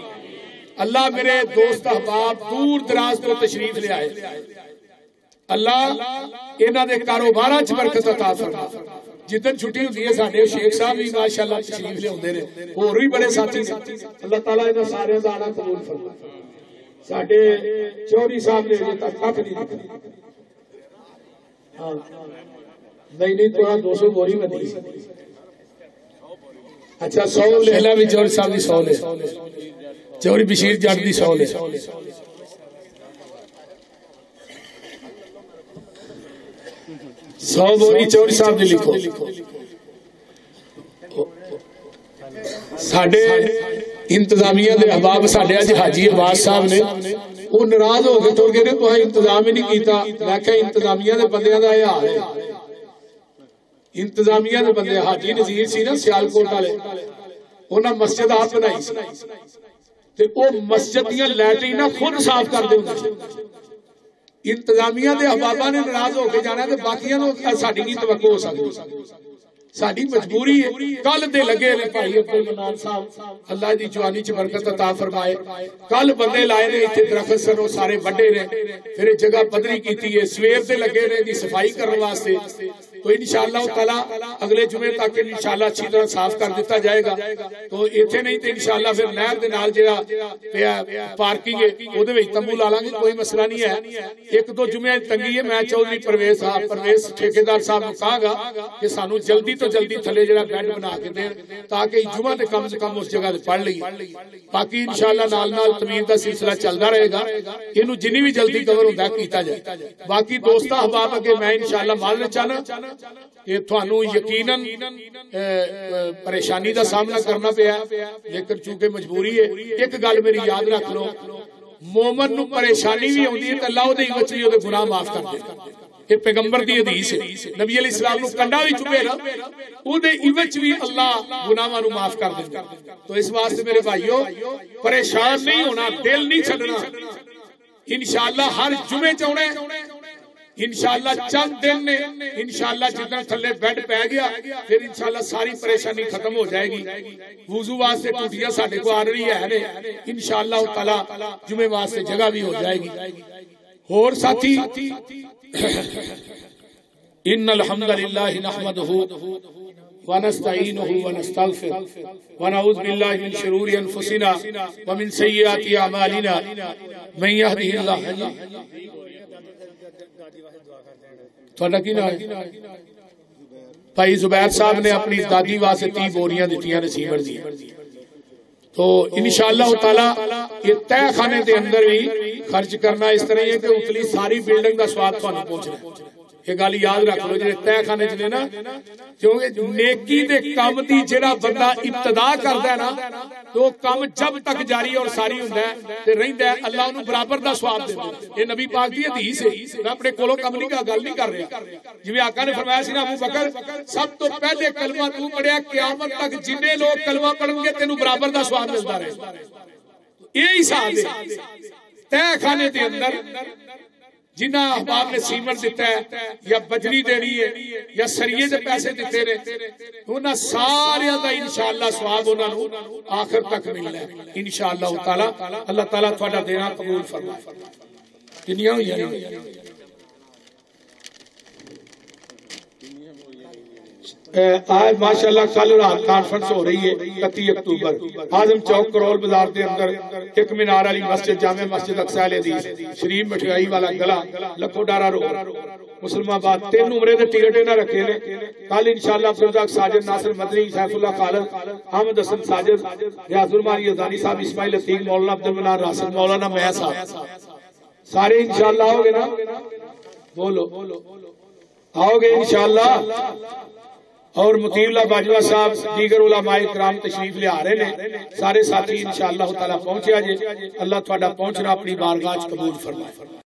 اللہ میرے دوست احباب دور دراز تو تشریف لے آئے اللہ انہاں دے کاروباراں چ برکت عطا فرمائے جتن چھٹی ہوتی ہے ساڈے شیخ صاحب بھی ماشاءاللہ تشریف لے ہوندے نے اور بھی بڑے ساتھی نے اللہ تعالیٰ انہاں سارے دا آنا قبول فرمائے ساڈے چوہدری صاحب نے اجے تک کٹ نہیں دکھا ہاں نہیں تو 200 بوری میں دی اچھا 100 لہلا بھی چوہدری صاحب دی 100 لے چوہدری بشیر جٹ دی 100 لے 100 بوری چوہدری صاحب دی لکھو ساڈے انتظامیہ دے احباب ساڈے اج حاجی عباس صاحب نے وہ ناراض ہو کے ٹر گئے نے تو انتظام ہی نہیں کیتا میں کہ انتظامیہ دے بندیاں دا یہ حال ہے انتظامیہ دے بندے حاجی نذیر سی نا سیالکوٹ والے انہاں مسجد آپ بنائی سی تے او مسجد دیاں لیٹریناں خود صاف کر دے انتظامیہ دے احباباں نے ناراض ہو کے جانا تے باقیاں نو ساڈی نہیں توقع ہو سکتی ساڈی مجبوری ہے کل دے لگے نے بھائی عبد المنان صاحب اللہ دی جوانی چ برکت عطا فرمائے کل بندے لائے نے ایتھے درخت سن وہ سارے وڈے نے پھر جگہ پدری کیتی ہے سویر تے لگے نے دی صفائی کرنے واسطے تو انشاءاللہ تعالی اگلے جمعے تک انشاءاللہ اچھی طرح صاف کر دیتا جائے گا تو ایتھے نہیں تے انشاءاللہ پھر نہر دے نال جڑا پارکنگ ہے اودے وچ تمبو لا لیں گے کوئی مسئلہ نہیں ہے ایک دو جمعے تنگی ہے میں چودھری پرویز ٹھیکیدار صاحب کو کہا گا کہ سانو جلدی تو جلدی تھلے جڑا بیڈ بنا کے دین تاکہ جمعہ تے کم سے کم اس جگہ تے پڑھ لئی باقی انشاءاللہ نال نال تمیر دا سلسلہ چلدا رہے گا اینو جنی بھی جلدی کور ہوندا کیتا جائے باقی دوست احباب اگے میں انشاءاللہ معذرت چاہنا کہ تھانو یقیناً پریشانی دا سامنا کرنا پیا لیکن چونکہ مجبوری ہے ایک گل میری یاد رکھ لو مومن نو پریشانی بھی ہوندی ہے تے اللہ دے وچ وی اودے گناہ معاف کر دے یہ پیغمبر دی حدیث ہے نبی علیہ السلام نو کنڈا وی چوبے نا اودے وچ وی اللہ گناہاں نو معاف کر دیندا تو اس واسطے میرے بھائیو پریشان نہیں ہونا دل نہیں چھڈنا انشاءاللہ ہر جمعے چونے انشاءاللہ چند دن نے انشاءاللہ جتنا تھلے بیڈ پہ گیا پھر انشاءاللہ ساری پریشانی ختم ہو جائے گی وضو واسطے ٹوٹیاں ساڈے کو آ رہی ہے انشاءاللہ تعالی جمعے واسطے جگہ بھی ہو جائے گی اور ساتھی ان الحمد للہ نحمدہ ونستعینہ ونستغفر ونعوذ باللہ من شرور انفسنا ومن سیئات اعمالنا من یہدہ اللہ تھوڑا کی نام ہے بھائی زبیر صاحب نے اپنی دادی واسطے 30 بوریاں دیتیاں رسیور دی تو انشاءاللہ تعالی یہ تہ خانے دے اندر بھی خرچ کرنا اس طرح ہے کہ اتلی ساری بلڈنگ دا سواد تھانوں پہنچنا ہے یہ گل یاد رکھ لو جے تہ خانے چ نا کیونکہ نیکی دے کام دی جڑا بندہ ابتدا کردا ہے نا تو کام جب تک جاری اور ساری ہوندا ہے تے رہندا ہے اللہ انہوں برابر دا ثواب دیندا ہے یہ نبی پاک دی حدیث ہے میں اپنے کولوں کم نہیں گل نہیں کر رہا جویں آقا نے فرمایا سی نا ابو بکر سب تو پہلے کلمہ تو پڑھیا قیامت تک جنے لوگ کلمہ پڑھن گے تینوں برابر دا ثواب ملدا رہے یہی حساب ہے تہ خانے دے اندر جنہ احباب نے سیمنٹ دیتا ہے یا بجری دینی ہے یا سریے دے پیسے دیتے رہے انہاں سارے دا انشاءاللہ ثواب انہاں نو آخر تک ملنا ہے انشاءاللہ تعالی اللہ تعالی تہاڈا دینا قبول فرمائے کنیاں ہوئیاں آج ماشاءاللہ کل رات کانفرنس ہو رہی ہے 31 اکتوبر اعظم چوک کرول بازار دے اندر ایک مینار والی مسجد جامع مسجد اقصی الحدیث شریف مٹھائی والا گلا لکھو ڈارا روڈ مسلم آباد 3 عمرے دے ٹکٹ نہ رکھے نے کل انشاءاللہ فروزاق ساجد ناصر مدنی سیف اللہ خالد احمد حسن ساجد ریاض المانی یزدانی صاحب اسماعیل عتیق مولانا عبد المنان راسل مولانا میاں صاحب سارے انشاءاللہ آؤ گے نا بولو آؤ گے انشاءاللہ اور مطیع اللہ باجوہ صاحب دیگر علماء کرام تشریف لے آ رہے ہیں سارے ساتھی انشاءاللہ تعالی پہنچے آجے اللہ تھوڑا پہنچنا اپنی بارگاہ قبول فرمائے